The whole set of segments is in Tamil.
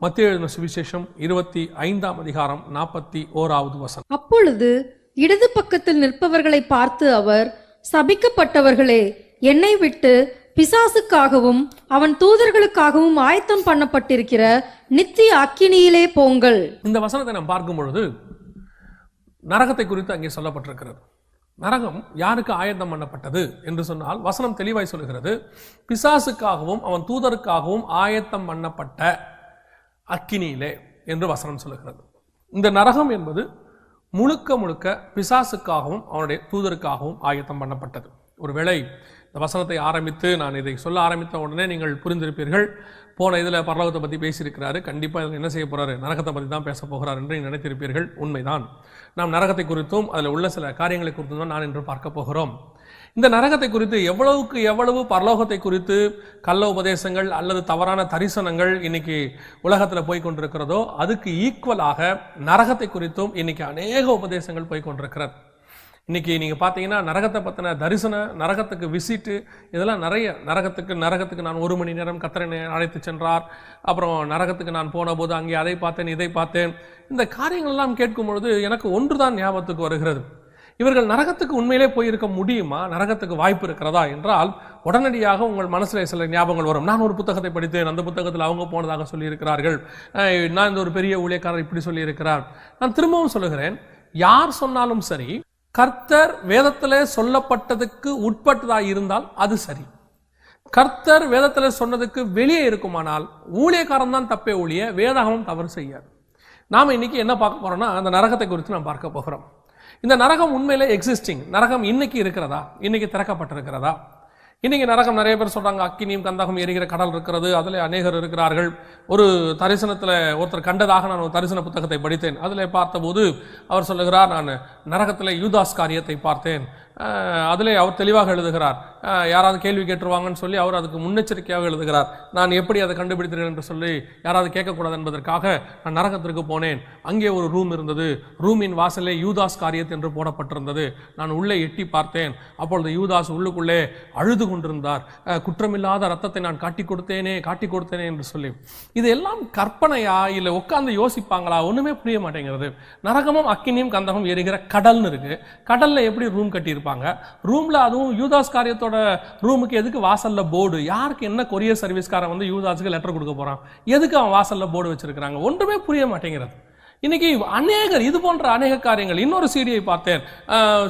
மத்தேயு எழுதின சுவிசேஷம் 25ஆம் அதிகாரம் 41வது வசனம். அப்பொழுது இடது பக்கத்தில் நிற்பவர்களை பார்த்து அவர், சபிக்கப்பட்டவர்களே, என்னை விட்டு பிசாசுக்காகவும் அவன் தூதர்களுக்காகவும் ஆயத்தம் பண்ணப்பட்டிருக்கிற நித்திய அக்கினியிலே போங்கள். இந்த வசனத்தை நாம் பார்க்கும் பொழுது நரகத்தை குறித்து அங்கே சொல்லப்பட்டிருக்கிறது. நரகம் யாருக்கு ஆயத்தம் பண்ணப்பட்டது என்று சொன்னால் வசனம் தெளிவாய் சொல்கிறது, பிசாசுக்காகவும் அவன் தூதருக்காகவும் ஆயத்தம் பண்ணப்பட்ட அக்கினியிலே என்று வசனம் சொல்லுகிறது. இந்த நரகம் என்பது முழுக்க முழுக்க பிசாசுக்காகவும் அவனுடைய தூதருக்காகவும் ஆயத்தம் பண்ணப்பட்டது. ஒருவேளை இந்த வசனத்தை ஆரம்பித்து நான் இதை சொல்ல ஆரம்பித்த உடனே நீங்கள் புரிந்திருப்பீர்கள், போன இதில் பரலோகத்தை பற்றி பேசியிருக்கிறாரு, கண்டிப்பாக இதில் என்ன செய்ய போகிறாரு, நரகத்தை பற்றி தான் பேச போகிறார் என்று நினைத்திருப்பீர்கள். உண்மைதான். நாம் நரகத்தை குறித்தும் அதில் உள்ள சில காரியங்களை குறித்தும் தான் நான் இன்று பார்க்க போகிறோம். இந்த நரகத்தை குறித்து எவ்வளவுக்கு எவ்வளவு பரலோகத்தை குறித்து கள்ள உபதேசங்கள் அல்லது தவறான தரிசனங்கள் இன்னைக்கு உலகத்தில் போய் கொண்டிருக்கிறதோ அதுக்கு ஈக்குவலாக நரகத்தை குறித்தும் இன்னைக்கு அநேக உபதேசங்கள் போய் கொண்டிருக்கிறது. இன்னைக்கு நீங்க பார்த்தீங்கன்னா நரகத்தை பற்றின தரிசனம், நரகத்துக்கு விசிட்டு, இதெல்லாம் நிறைய. நரகத்துக்கு நான் 1 மணி நேரம் கர்த்தரை அழைத்து சென்றார், அப்புறம் நரகத்துக்கு நான் போன போது அங்கே அதை பார்த்தேன் இதை பார்த்தேன். இந்த காரியங்கள் எல்லாம் கேட்கும் பொழுது எனக்கு ஒன்றுதான் ஞாபகத்துக்கு வருகிறது. இவர்கள் நரகத்துக்கு உண்மையிலே போயிருக்க முடியுமா, நரகத்துக்கு வாய்ப்பு இருக்கிறதா என்றால் உடனடியாக உங்கள் மனசுல சில ஞாபகங்கள் வரும். நான் ஒரு புத்தகத்தை படித்தேன், அந்த புத்தகத்தில் அவங்க போனதாக சொல்லியிருக்கிறார்கள், நான் இந்த ஒரு பெரிய ஊழியக்காரர் இப்படி சொல்லியிருக்கிறார். நான் திரும்பவும் சொல்லுகிறேன், யார் சொன்னாலும் சரி, கர்த்தர் வேதத்திலே சொல்லப்பட்டதுக்கு உட்பட்டதா இருந்தால் அது சரி. கர்த்தர் வேதத்திலே சொன்னதுக்கு வெளியே இருக்குமானால் ஊழியக்காரன் தான் தப்பே ஒழிய வேதாகமம் தவறு செய்யாது. நாம இன்னைக்கு என்ன பார்க்க போறோம்னா அந்த நரகத்தை குறித்து நாம் பார்க்க போகிறோம். இந்த நரகம் உண்மையிலே எக்ஸிஸ்டிங், நரகம் இன்னைக்கு இருக்கிறதா, இன்னைக்கு திறக்கப்பட்டிருக்கிறதா? இன்னைக்கு நரகம் நிறைய பேர் சொல்றாங்க, அக்கினியும் கந்தகம் எரிகிற கடல் இருக்கிறது, அதுல அநேகர் இருக்கிறார்கள். ஒரு தரிசனத்துல ஒருத்தர் கண்டதாக நான் ஒரு தரிசன புத்தகத்தை படித்தேன். அதுல பார்த்தபோது அவர் சொல்லுகிறார், நான் நரகத்துல யூதாஸ் காரியத்தை பார்த்தேன். அதிலே அவர் தெளிவாக எழுதுகிறார், யாராவது கேள்வி கேட்டுருவாங்கன்னு சொல்லி அவர் அதுக்கு முன்னெச்சரிக்கையாக எழுதுகிறார். நான் எப்படி அதை கண்டுபிடித்தீர்கள் என்று சொல்லி யாராவது கேட்கக்கூடாது என்பதற்காக நான் நரகத்திற்கு போனேன். அங்கே ஒரு ரூம் இருந்தது, ரூமின் வாசலே யூதாஸ் காரியத் என்று போடப்பட்டிருந்தது. நான் உள்ளே எட்டி பார்த்தேன். அப்பொழுது யூதாஸ் உள்ளுக்குள்ளே அழுது கொண்டிருந்தார். குற்றமில்லாத ரத்தத்தை நான் காட்டி கொடுத்தேனே என்று சொல்லி. இதெல்லாம் கற்பனையா இல்லை உட்கார்ந்து யோசிப்பாங்களா? ஒண்ணுமே புரிய மாட்டேங்கிறது. நரகமும் அக்கினியும் கந்தகம் எரிகிற கடல்னு இருக்கு. கடல்ல எப்படி ரூம் கட்டியிருப்பாங்க? ரூம்ல, அதுவும் யூதாஸ் காரியத்தோட ரூமுக்கு எதுக்கு வாசல்ல போர்டு? யாருக்கு என்ன கொரியர் சர்வீஸ்காரன் வந்து யூதாஸுக்கு லெட்டர் கொடுக்க போறான்? எதுக்கு அவன் வாசல்ல போர்டு வச்சிருக்காங்க? ஒன்றுமே புரிய மாட்டேங்கிறது. இன்னைக்கு அநேகர் இது போன்ற அநேக காரியங்கள். இன்னொரு சீடியை பார்த்தேன்,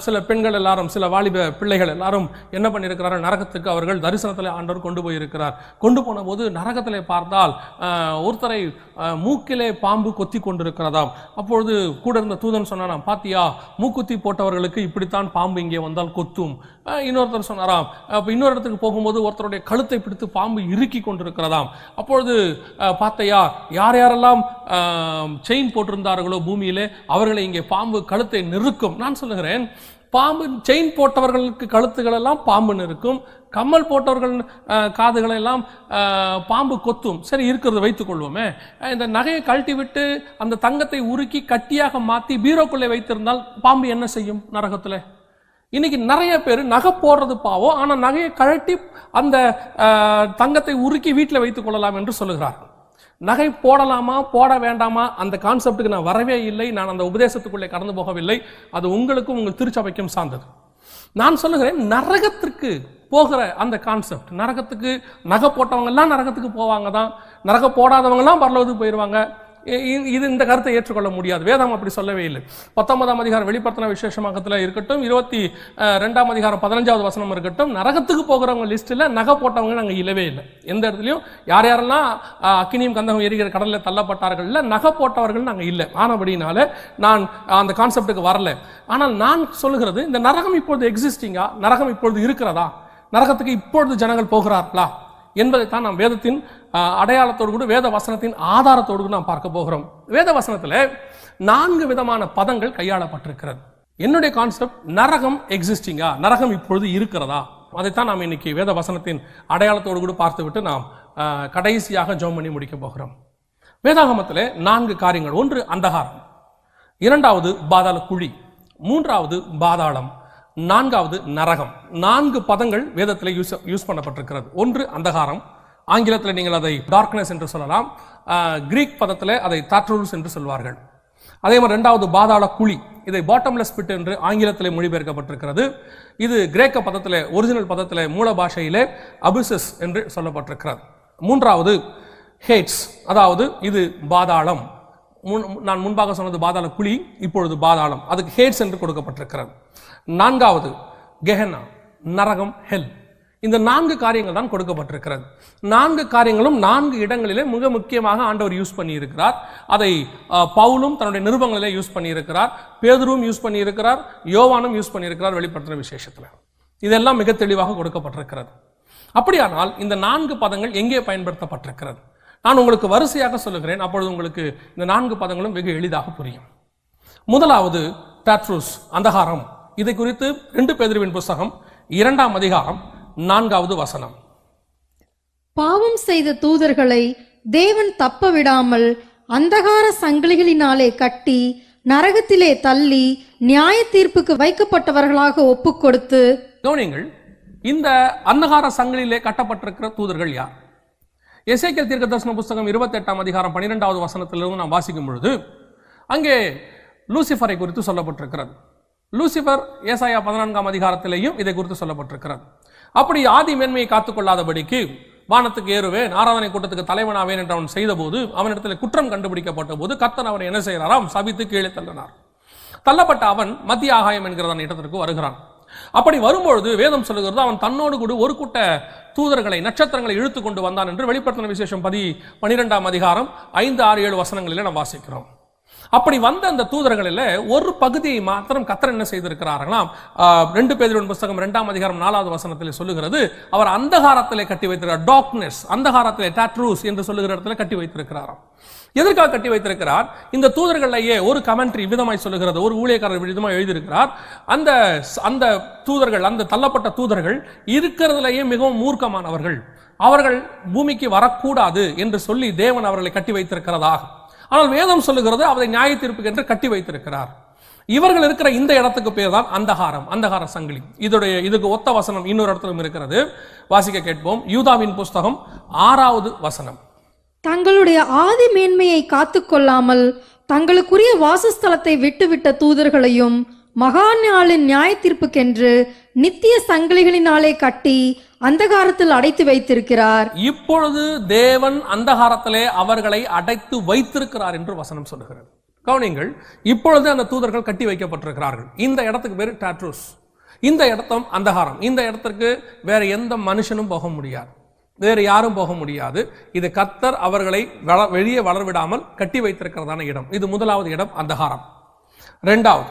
சில பெண்கள் எல்லாரும், சில வாலிப பிள்ளைகள் எல்லாரும் என்ன பண்ணியிருக்கிறார்கள், நரகத்துக்கு அவர்கள் தரிசனத்தில் ஆண்டவர் கொண்டு போயிருக்கிறார். கொண்டு போன போது நரகத்திலே பார்த்தால் ஒருத்தரை மூக்கிலே பாம்பு கொத்தி கொண்டிருக்கிறதாம். அப்பொழுது கூட இருந்த தூதன் சொன்னாராம், பாத்தியா, மூக்குத்தி போட்டவர்களுக்கு இப்படித்தான் பாம்பு இங்கே வந்தால் கொத்தும். இன்னொருத்தர் சொன்னாராம், இன்னொரு இடத்துக்கு போகும்போது ஒருத்தருடைய கழுத்தை பிடித்து பாம்பு இறுக்கி கொண்டிருக்கிறதாம். அப்பொழுது பார்த்தையா, யார் யாரெல்லாம் செயின் போட்டிருந்தார்களோ பூமியிலே அவர்களை இங்கே பாம்பு கழுத்தை நெருக்கும். நான் சொல்லுகிறேன், பாம்பு செயின் போட்டவர்களுக்கு கழுத்துகள் எல்லாம் பாம்பு இருக்கும், கம்மல் போட்டவர்கள் காதுகளை எல்லாம் பாம்பு கொத்தும். சரி, இருக்கிறத வைத்துக் கொள்வோமே. இந்த நகையை கழட்டி விட்டு அந்த தங்கத்தை உருக்கி கட்டியாக மாற்றி பீரோக்குள்ளே வைத்திருந்தால் பாம்பு என்ன செய்யும் நரகத்துல? இன்னைக்கு நிறைய பேர் நகை போடுறது பாவம், ஆனா நகையை கழட்டி அந்த தங்கத்தை உருக்கி வீட்டில் வைத்துக் கொள்ளலாம் என்று சொல்லுகிறார். நகை போடலாமா போட வேண்டாமா அந்த கான்செப்டுக்கு நான் வரவே இல்லை. நான் அந்த உபதேசத்துக்குள்ளே கடந்து போகவில்லை. அது உங்களுக்கும் உங்கள் திருச்சபைக்கும் சார்ந்தது. நான் சொல்லுகிறேன், நரகத்திற்கு போகிற அந்த கான்செப்ட், நரகத்துக்கு நகை போட்டவங்க எல்லாம் நரகத்துக்கு போவாங்க தான், நரக போடாதவங்க எல்லாம் பரலோகத்துக்கு போயிடுவாங்க. இது இந்த கருத்தை ஏற்றுக்கொள்ள முடியாது. வேதம் அப்படி சொல்லவே இல்லை. 19ஆம் அதிகாரம் வெளிப்படுத்தின விசேஷமாகத்தில் இருக்கட்டும், 22ஆம் அதிகாரம் 15வது வசனம் இருக்கட்டும், நரகத்துக்கு போகிறவங்க லிஸ்ட்டில் நகை போட்டவங்க நாங்கள் இல்லவே இல்லை. எந்த இடத்துலையும் யார் யாரெல்லாம் அக்கினியும் கந்தகம் எரிகிற கடலில் தள்ளப்பட்டார்கள், நகை போட்டவர்கள் நாங்கள் இல்லை. ஆனபடினால நான் அந்த கான்செப்டுக்கு வரல. ஆனால் நான் சொல்லுகிறது, இந்த நரகம் இப்பொழுது எக்ஸிஸ்டிங்கா, நரகம் இப்பொழுது இருக்கிறதா, நரகத்துக்கு இப்பொழுது ஜனங்கள் போகிறார்களா என்பதைத்தான் நாம் வேதத்தின் அடையாளத்தோடு கூட வேத வசனத்தின் ஆதாரத்தோடு நாம் பார்க்க போகிறோம். வேத வசனத்தில் 4 விதமான பதங்கள் கையாளப்பட்டிருக்கிறது. என்னுடைய கான்செப்ட், நரகம் எக்ஸிஸ்டிங்கா, நரகம் இப்பொழுது இருக்கிறதா, அதைத்தான் நாம் இன்னைக்கு வேத வசனத்தின் அடையாளத்தோடு கூட பார்த்துவிட்டு நாம் கடைசியாக ஜெபம் பண்ணி முடிக்க போகிறோம். வேதாகமத்தில் 4 காரியங்கள். 1 அந்தகாரம், 2வது பாதாள குழி, 3வது பாதாளம், 4வது நரகம். 4 பதங்கள் வேதத்தில் யூஸ் பண்ணப்பட்டிருக்கிறது. 1 அந்தகாரம், ஆங்கிலத்தில் நீங்கள் அதை டார்க்னஸ் என்று சொல்லலாம். கிரீக் பதத்தில் அதை தாட்ரூஸ் என்று சொல்வார்கள். அதே மாதிரி இரண்டாவது பாதாள குழி, இதை பாட்டம்லெஸ் பிட் என்று ஆங்கிலத்தில் மொழிபெயர்க்கப்பட்டிருக்கிறது. இது கிரேக்க பதத்தில், ஒரிஜினல் பதத்தில், மூல பாஷையிலே அபிசஸ் என்று சொல்லப்பட்டிருக்கிறது. மூன்றாவது ஹேட்ஸ், அதாவது இது பாதாளம். நான் முன்பாக சொன்னது பாதாள குழி, இப்பொழுது பாதாளம், அதுக்கு ஹேட்ஸ் என்று கொடுக்கப்பட்டிருக்கிறது. நான்காவது கெஹனா, நரகம், ஹெல். இந்த 4 காரியங்கள் தான் கொடுக்கப்பட்டிருக்கிறது. 4 காரியங்களும் 4 இடங்களிலே மிக முக்கியமாக ஆண்டவர் யூஸ் பண்ணி இருக்கிறார். அதை பவுலும் தன்னுடைய நிருபங்களிலே யூஸ் பண்ணி இருக்கிறார், பேதுருவும் யூஸ் பண்ணி இருக்கிறார், யோவானும் யூஸ் பண்ணி இருக்கிறார் வெளிப்படுத்தின விசேஷத்தில். இதெல்லாம் மிக தெளிவாக கொடுக்கப்பட்டிருக்கிறது. அப்படியானால் இந்த 4 பதங்கள் எங்கே பயன்படுத்தப்பட்டிருக்கிறது? நான் உங்களுக்கு வரிசையாக சொல்லுகிறேன், அப்பொழுது உங்களுக்கு இந்த 4 பதங்களும் வெகு எளிதாக புரியும். முதலாவது டாட்ரூஸ், அந்தகாரம். இதை குறித்து 2 பேதுருவின் புஸ்தகம் 2ஆம் அதிகாரம் 4வது வசனம். பாவம் செய்த தூதர்களை தேவன் தப்ப விடாமல் அந்தகார சங்கிலிகளினாலே கட்டி நரகத்திலே தள்ளி நியாய தீர்ப்புக்கு வைக்கப்பட்டவர்களாக ஒப்பு கொடுத்து. கவனிங்கள், இந்த அந்தகார சங்கிலிலே கட்டப்பட்டிருக்கிற தூதர்கள் யார்? எசேக்கியேல் தீர்க்கதரிசன புஸ்தகம் 28ஆம் அதிகாரம் 12வது வசனத்திலிருந்து நாம் வாசிக்கும் பொழுது அங்கே லூசிஃபரை குறித்து சொல்லப்பட்டிருக்கிறது. லூசிஃபர் ஏசாயா 14ஆம் அதிகாரத்திலேயும் இதை குறித்து சொல்லப்பட்டிருக்கிறது. அப்படி ஆதி மேன்மையை காத்துக்கொள்ளாதபடிக்கு வானத்துக்கு ஏறுவேன், ஆராதனை கூட்டத்துக்கு தலைவனாவேன் என்று அவன் செய்த போது, அவனிடத்தில் குற்றம் கண்டுபிடிக்கப்பட்ட போது கர்த்தர் அவனை என்ன செய்கிறாராம்? சபித்து கீழே தள்ளினார். தள்ளப்பட்ட அவன் மத்திய ஆகாயம் என்கிறதான இடத்திற்கு வருகிறான். அப்படி வரும்பொழுது வேதம் சொல்லுகிறது, அவன் தன்னோடு கூட ஒரு கூட்ட தூதர்களை, நட்சத்திரங்களை இழுத்து கொண்டு வந்தான் என்று வெளிப்படுத்தின விசேஷம் 12ஆம் அதிகாரம் 5, 6, 7 வசனங்களிலே நாம் வாசிக்கிறோம். அப்படி வந்த அந்த தூதர்களில் ஒரு பகுதியை மாத்திரம் கர்த்தர் என்ன செய்திருக்கிறார்களாம்? 2 பேதுருவின் புஸ்தகம் 2ஆம் அதிகாரம் 4வது வசனத்தில் சொல்லுகிறது, அவர் அந்தகாரத்திலே கட்டி வைத்திருக்கிறார். டார்க்னஸ், அந்தகாரத்திலே, டாட்ரூஸ் என்று சொல்லுகிற இடத்துல கட்டி வைத்திருக்கிறாராம். எதற்காக கட்டி வைத்திருக்கிறார்? இந்த தூதர்களிலேயே ஒரு கமெண்ட்ரி விதமாய் சொல்லுகிறது, ஒரு ஊழியக்காரர் விதமாய் எழுதியிருக்கிறார், அந்த தூதர்கள், அந்த தள்ளப்பட்ட தூதர்கள் இருக்கிறதுலேயே மிகவும் மூர்க்கமானவர்கள், அவர்கள் பூமிக்கு வரக்கூடாது என்று சொல்லி தேவன் அவர்களை கட்டி வைத்திருக்கிறதாக. ஆனால் வேதம் சொல்லுகிறது அவரை நியாய தீர்ப்புக்கு என்று கட்டி வைத்திருக்கிறார். இவர்கள் இருக்கிற இந்த இடத்துக்கு பேர் தான் அந்தகாரம், அந்தகார சங்கிலி. இதுக்கு ஒத்த வசனம் இன்னொரு இடத்திலும் இருக்கிறது, வாசிக்க கேட்போம். யூதாவின் புஸ்தகம் 6வது வசனம். தங்களுடைய ஆதி மேன்மையை காத்துக்கொள்ளாமல் தங்களுக்குரிய வாசஸ்தலத்தை விட்டுவிட்ட தூதர்களையும் மகா நாளின் நியாய தீர்ப்புக்கென்று நித்திய சங்கிலிகளினாலே கட்டி அந்தகாரத்தில் அடைத்து வைத்திருக்கிறார். இப்பொழுது தேவன் அந்தகாரத்திலே அவர்களை அடைத்து வைத்திருக்கிறார் என்று வசனம் சொல்லுகிறது. கவனிங்கள், இப்பொழுது அந்த தூதர்கள் கட்டி வைக்கப்பட்டிருக்கிறார்கள். இந்த இடத்துக்கு பேரு டாட்ரூஸ், இந்த இடத்தம் அந்தகாரம். இந்த இடத்திற்கு வேற எந்த மனுஷனும் போக முடியாது, வேறு யாரும் போக முடியாது. இது கர்த்தர் அவர்களை வெளியே வளர்விடாமல் கட்டி வைத்திருக்கிறதான இடம். இது முதலாவது இடம், அந்தகாரம். இரண்டாவது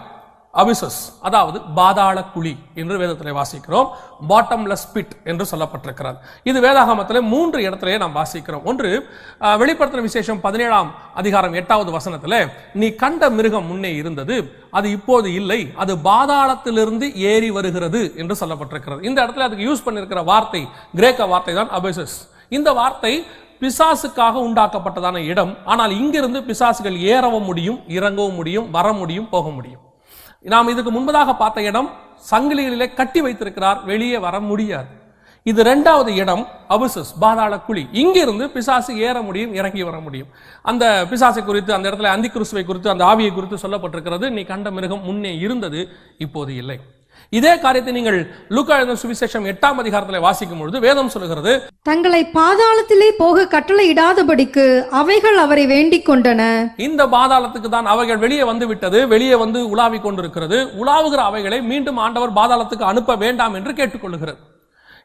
அபிசஸ், அதாவது பாதாள குழி என்று வேதத்திலே வாசிக்கிறோம். பாட்டம்லெஸ் பிட் என்று சொல்லப்பட்டிருக்கிறது. இது வேதாகமத்திலே 3 இடத்திலே நாம் வாசிக்கிறோம். ஒன்று, வெளிப்படுத்தின விசேஷம் 17ஆம் அதிகாரம் 8வது வசனத்திலே, நீ கண்ட மிருகம் முன்னே இருந்தது, அது இப்போது இல்லை, அது பாதாளத்திலிருந்து ஏறி வருகிறது என்று சொல்லப்பட்டிருக்கிறது. இந்த இடத்துல அதுக்கு யூஸ் பண்ணிருக்கிற வார்த்தை கிரேக்க வார்த்தை தான் அபிசஸ். இந்த வார்த்தை பிசாசுக்காக உண்டாக்கப்பட்டதான இடம். ஆனால் இங்கிருந்து பிசாசுகள் ஏறவும் முடியும், இறங்கவும் முடியும், வர முடியும், போக முடியும். நாம் இதுக்கு முன்பதாக பார்த்த இடம் சங்கிலிகளிலே கட்டி வைத்திருக்கிறார், வெளியே வர முடியாது. இது 2வது இடம் அபிசஸ், பாதாள குழி. இங்கிருந்து பிசாசு ஏற முடியும், இறங்கி வர முடியும். அந்த பிசாசை குறித்து, அந்த இடத்துல அந்தி கிறிஸ்துவை குறித்து, அந்த ஆவியை குறித்து சொல்லப்பட்டிருக்கிறது, நீ கண்ட மிருகம் முன்னே இருந்தது, இப்போது இல்லை. இதே காரியத்தை நீங்கள் லூக்கா எழுதின சுவிசேஷம் 8ஆம் அதிகாரத்தில் வாசிக்கும் பொழுது வேதம் சொல்லுகிறது, தங்களை பாதாளத்திலே போக கட்டளையிடாதபடிக்கு அவைகள் அவரை வேண்டிக் கொண்டன. இந்த பாதாளத்துக்கு தான் அவைகள் வெளியே வந்து விட்டது, வெளியே வந்து உலாவிக் கொண்டிருக்கிறது. உலாவுகிற அவைகளை மீண்டும் ஆண்டவர் பாதாளத்துக்கு அனுப்ப வேண்டாம் என்று கேட்டுக்கொள்ளுகிறது.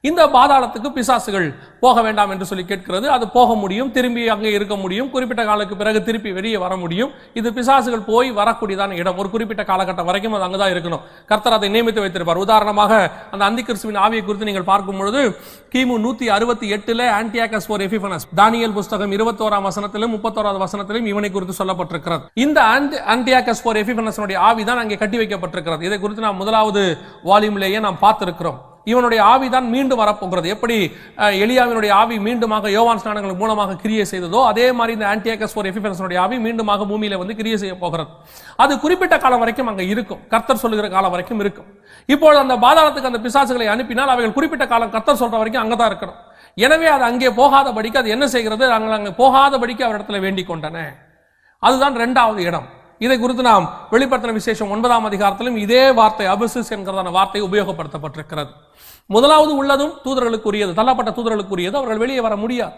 இந்த பாதாளத்துக்கு பிசாசுகள் போக வேண்டாம் என்று சொல்லி கேட்கிறது. அது போக முடியும், திரும்பி அங்கே இருக்க முடியும், குறிப்பிட்ட காலத்துக்கு பிறகு திருப்பி வெளியே வர முடியும். இது பிசாசுகள் போய் வரக்கூடியதான இடம். ஒரு குறிப்பிட்ட காலகட்டம் வரைக்கும் அது அங்கதான் இருக்கணும். கர்த்தர் அதை நியமித்து வைத்திருப்பார். உதாரணமாக அந்த அந்தி கிறிஸ்துவின் ஆவியை குறித்து நீங்கள் பார்க்கும் பொழுது கிமு 168 ஆன்டியாகஸ் போர் எபிஃபனஸ், தானியேல் புஸ்தகம் 21ஆம் வசனத்திலும் 31வது வசனத்திலும் இவனை குறித்து சொல்லப்பட்டிருக்கிறது. இந்த ஆன்டியாகஸ் போர் எபிஃபனஸ் ஆவிதான் அங்கே கட்டி வைக்கப்பட்டிருக்கிறது. இதை குறித்து நாம் 1வது வால்யூம்லேயே நாம் பார்த்திருக்கிறோம். இவனுடைய ஆவிதான் மீண்டும் வரப்போகிறது. எப்படி எலியாவினுடைய ஆவி மீண்டுமாக யோவான் ஸ்நானங்கள் மூலமாக கிரியை செய்ததோ, அதே மாதிரி இந்த ஆன்டியாகஸ் போர் எபிஃபனஸ் ஆவி மீண்டுமாக பூமியில வந்து கிரியை செய்ய போகிறது. அது குறிப்பிட்ட காலம் வரைக்கும் அங்க இருக்கும், கர்த்தர் சொல்லுகிற காலம் வரைக்கும் இருக்கும். இப்பொழுது அந்த பாதாளத்துக்கு அந்த பிசாசுகளை அனுப்பினால் அவைகள் குறிப்பிட்ட காலம் கர்த்தர் சொல்ற வரைக்கும் அங்கதான் இருக்கணும். எனவே அது அங்கே போகாதபடிக்கு அது என்ன செய்கிறது, நாங்கள் அங்கே போகாதபடிக்கு அவரிடத்துல வேண்டிக் கொண்டன. அதுதான் 2வது இடம். இதை குறித்து நாம் வெளிப்படுத்தின விசேஷம் 9ஆம் அதிகாரத்திலும் இதே வார்த்தை அபிசிஸ் என்கிறதான வார்த்தை உபயோகப்படுத்தப்பட்டிருக்கிறது. 1வது உள்ளதும் தூதர்களுக்குரியது, தள்ளப்பட்ட தூதர்களுக்குரியது, அவர்கள் வெளியே வர முடியாது.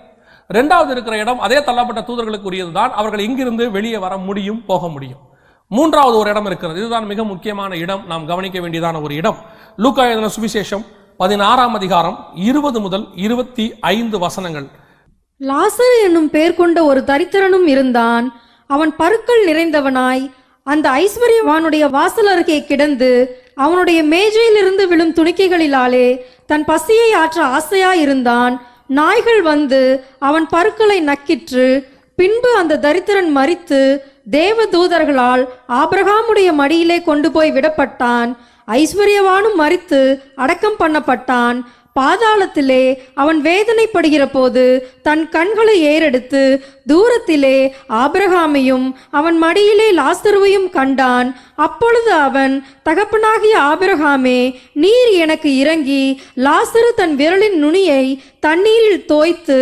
2வது இருக்கிற இடம் அதே தள்ளப்பட்ட தூதர்களுக்குரியது தான், அவர்கள் இங்கிருந்து வெளியே வர முடியும், போக முடியும். 3வது ஒரு இடம் இருக்கிறது, இதுதான் மிக முக்கியமான இடம், நாம் கவனிக்க வேண்டியதான ஒரு இடம். லூக்கா எழுதின சுவிசேஷம் 16ஆம் அதிகாரம் 20 முதல் 25 வசனங்கள். லாசரு என்னும் பேர் கொண்ட ஒரு தரித்திரனும் இருந்தான். அவன் பருக்கள் நிறைந்தவனாய் அந்த ஐஸ்வர்யவானுடைய வாசல் அருகே கிடந்து அவனுடைய மேஜையிலிருந்து விழும் துணிக்கைகளிலாலே தன் பசியை ஆற்ற ஆசையாயிருந்தான். நாய்கள் வந்து அவன் பருக்களை நக்கிற்று. பின்பு அந்த தரித்திரன் மரித்து தேவதூதர்களால் ஆபிரகாமுடைய மடியிலே கொண்டு போய் விடப்பட்டான். ஐஸ்வர்யவானும் மரித்து அடக்கம் பண்ணப்பட்டான். பாதாளத்திலே அவன் வேதனைப்படுகிற போது தன் கண்களை ஏறெடுத்து தூரத்திலே ஆபிரகாமையும் அவன் மடியிலே லாசருவையும் கண்டான். அப்பொழுது அவன், தகப்பனாகிய ஆபிரகாமே, நீர் எனக்கு இறங்கி லாசரு தன் விரலின் நுனியை தண்ணீரில் தோய்த்து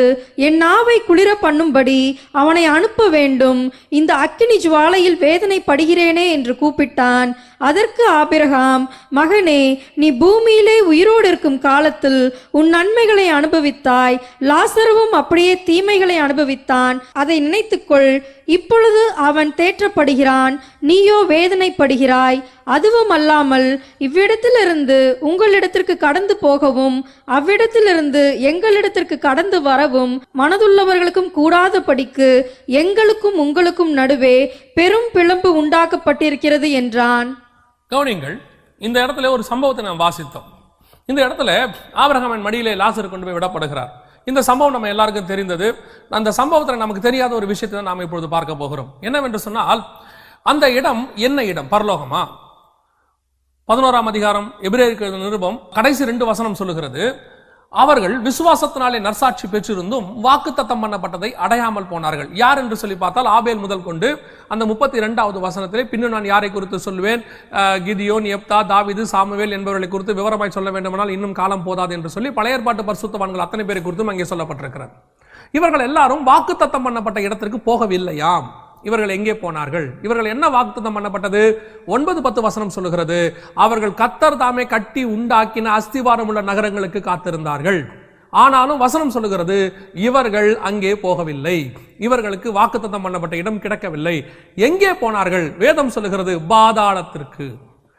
என் நாவை குளிர பண்ணும்படி அவனை அனுப்ப வேண்டும், இந்த அக்கினி ஜுவாலையில் வேதனைப்படுகிறேனே என்று கூப்பிட்டான். அதற்கு ஆபிரகாம், மகனே, நீ பூமியிலே உயிரோடு இருக்கும் காலத்தில் உன் நன்மைகளை அனுபவித்தாய், லாசருவும் அப்படியே தீமைகளை அனுபவித்தான். அதை நினைத்துக்கொள். இப்பொழுது அவன் தேற்றப்படுகிறான், நீயோ வேதனைப்படுகிறாய். அதுவும் அல்லாமல் இவ்விடத்திலிருந்து உங்களிடத்திற்கு கடந்து போகவும் அவ்விடத்திலிருந்து எங்களிடத்திற்கு கடந்து வரவும் மனதுள்ளவர்களுக்கும் கூடாதபடிக்கு எங்களுக்கும் உங்களுக்கும் நடுவே பெரும் பிளம்பு உண்டாக்கப்பட்டிருக்கிறது என்றான். கவனிங்கள், இந்த இடத்துல ஒரு சம்பவத்தை நாம் வாசித்தோம். இந்த இடத்துல ஆபிரகாமின் மடியிலே லாசரு கொண்டு போய் விடப்படுகிறார். இந்த சம்பவம் நம்ம எல்லாருக்கும் தெரிந்தது. அந்த சம்பவத்தில் நமக்கு தெரியாத ஒரு விஷயத்தை தான் நாம் இப்பொழுது பார்க்க போகிறோம். என்னவென்று சொன்னால், அந்த இடம் என்ன இடம்? பரலோகமா? 11ஆம் அதிகாரம் எபிரேயருக்கு நிருபம் கடைசி 2 வசனம் சொல்லுகிறது, அவர்கள் விசுவாசத்தினாலே நற்சாட்சி பெற்றிருந்தும் வாக்குத்தத்தம் பண்ணப்பட்டதை அடையாமல் போனார்கள். யார் என்று சொல்லி பார்த்தால், ஆபேல் முதல் கொண்டு அந்த 32வது வசனத்திலே, பின்னும் நான் யாரை குறித்து சொல்லுவேன், கிதியோன், எப்தா, தாவீது, சாமுவேல் என்பவர்களை குறித்து விவரமாய் சொல்ல வேண்டுமானால் இன்னும் காலம் போதாது என்று சொல்லி பழைய ஏற்பாட்டு பரிசுத்தவான்கள் அத்தனை பேரை குறித்தும் அங்கே சொல்லப்பட்டிருக்கிறது. இவர்கள் எல்லாரும் வாக்குத்தத்தம் பண்ணப்பட்ட இடத்திற்கு போகவில்லையாம். இவர்கள் எங்கே போனார்கள்? இவர்கள் என்ன வாக்குத்தத்தம் பண்ணப்பட்டது? 9-10 வசனம் சொல்லுகிறது, அவர்கள் கர்த்தர் தாமே கட்டி உண்டாக்கின அஸ்திவாரம் உள்ள நகரங்களுக்கு காத்திருந்தார்கள். ஆனாலும் வசனம் சொல்லுகிறது, இவர்கள் அங்கே போகவில்லை. இவர்களுக்கு வாக்குத்தத்தம் பண்ணப்பட்ட இடம் கிடைக்கவில்லை. எங்கே போனார்கள்? வேதம் சொல்லுகிறது, பாதாளத்திற்கு.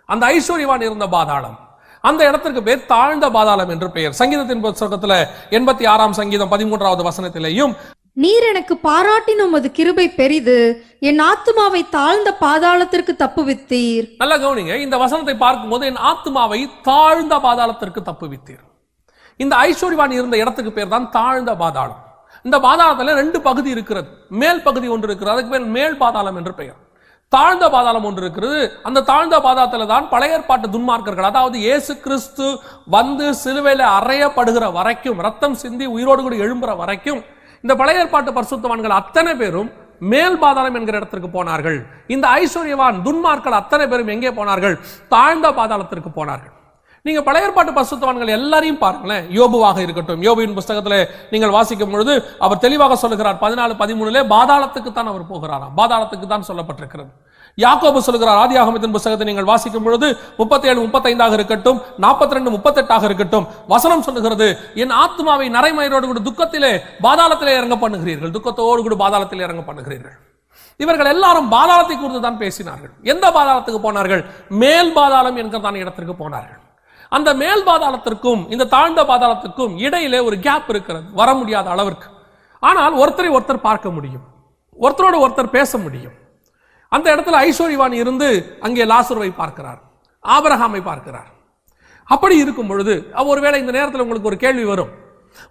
அந்த ஐஸ்வர்யவான் இருந்த பாதாளம், அந்த இடத்திற்கு பேர் தாழ்ந்த பாதாளம் என்று பெயர். சங்கீதத்தின் புத்தகத்தில் 86ஆம் சங்கீதம் 13வது வசனத்திலேயும், நீர் எனக்கு பாராட்டின உமது கிருபை பெரிது, என் ஆத்துமாவை தாழ்ந்த பாதாளத்திற்கு தப்புவித்தீர். நல்ல கவனிங்க, இந்த வசனத்தை பார்க்கும்போது என் ஆத்துமாவை தாழ்ந்த பாதாளத்திற்கு தப்புவித்தீர். இந்த ஐஸ்வர்யவான் இருந்த இடத்துக்கு பேர் தான் தாழ்ந்த பாதாளம். இந்த பாதாளத்துல 2 பகுதி இருக்கிறது. மேல் பகுதி ஒன்று இருக்கிறது, அதுக்கு பேர் மேல் பாதாளம் என்று பெயர். தாழ்ந்த பாதாளம் ஒன்று இருக்கிறது. அந்த தாழ்ந்த பாதாளத்துல தான் பழைய ஏற்பாட்டு துன்மார்க்கர்கள், அதாவது இயேசு கிறிஸ்து வந்து சிலுவையில அறையப்படுகிற வரைக்கும், ரத்தம் சிந்தி உயிரோடு கூட எழும்புற வரைக்கும் இந்த பழைய ஏற்பாட்டு பரிசுத்தவான்கள் அத்தனை பேரும் மேல் பாதாளம் என்கிற இடத்திற்கு போனார்கள். இந்த ஐஸ்வர்யவான் துன்மார்க்கர்கள் அத்தனை பேரும் எங்கே போனார்கள்? தாழ்ந்த பாதாளத்திற்கு போனார்கள். நீங்க பழைய ஏற்பாட்டு பரிசுத்தவான்கள் எல்லாரையும் பாருங்களேன். யோபுவாக இருக்கட்டும், யோபுவின் புத்தகத்திலே நீங்கள் வாசிக்கும் பொழுது அவர் தெளிவாக சொல்லுகிறார், 14-13 பாதாளத்துக்கு தான் அவர் போகிறாராம். பாதாளத்துக்கு தான் சொல்லப்பட்டிருக்கிறது. யாக்கோபு சொல்லுகிறார், ஆதியாகமத்தின் புத்தகத்தை நீங்கள் வாசிக்கும் பொழுது 37-35 இருக்கட்டும், 42-38 இருக்கட்டும், வசனம் சொல்லுகிறது, என் ஆத்மாவை நரைமயிரோடு கூட துக்கத்திலே பாதாளத்திலே இறங்க பண்ணுகிறீர்கள், துக்கத்தோடு கூட பாதாளத்திலே இறங்க பண்ணுகிறீர்கள். இவர்கள் எல்லாரும் பாதாளத்தை குறித்து தான் பேசினார்கள். எந்த பாதாளத்துக்கு போனார்கள்? மேல் பாதாளம் என்கிறதான இடத்திற்கு போனார்கள். அந்த மேல் பாதாளத்திற்கும் இந்த தாழ்ந்த பாதாளத்திற்கும் இடையிலே ஒரு கேப் இருக்கிறது, வர முடியாத அளவிற்கு. ஆனால் ஒருத்தரை ஒருத்தர் பார்க்க முடியும், ஒருத்தரோடு ஒருத்தர் பேச முடியும். அந்த இடத்துல ஐஸ்வர்யவான் இருந்து அங்கே லாசருவை பார்க்கிறார், ஆபிரகாமை பார்க்கிறார். அப்படி இருக்கும் பொழுது ஒருவேளை இந்த நேரத்தில் உங்களுக்கு ஒரு கேள்வி வரும்,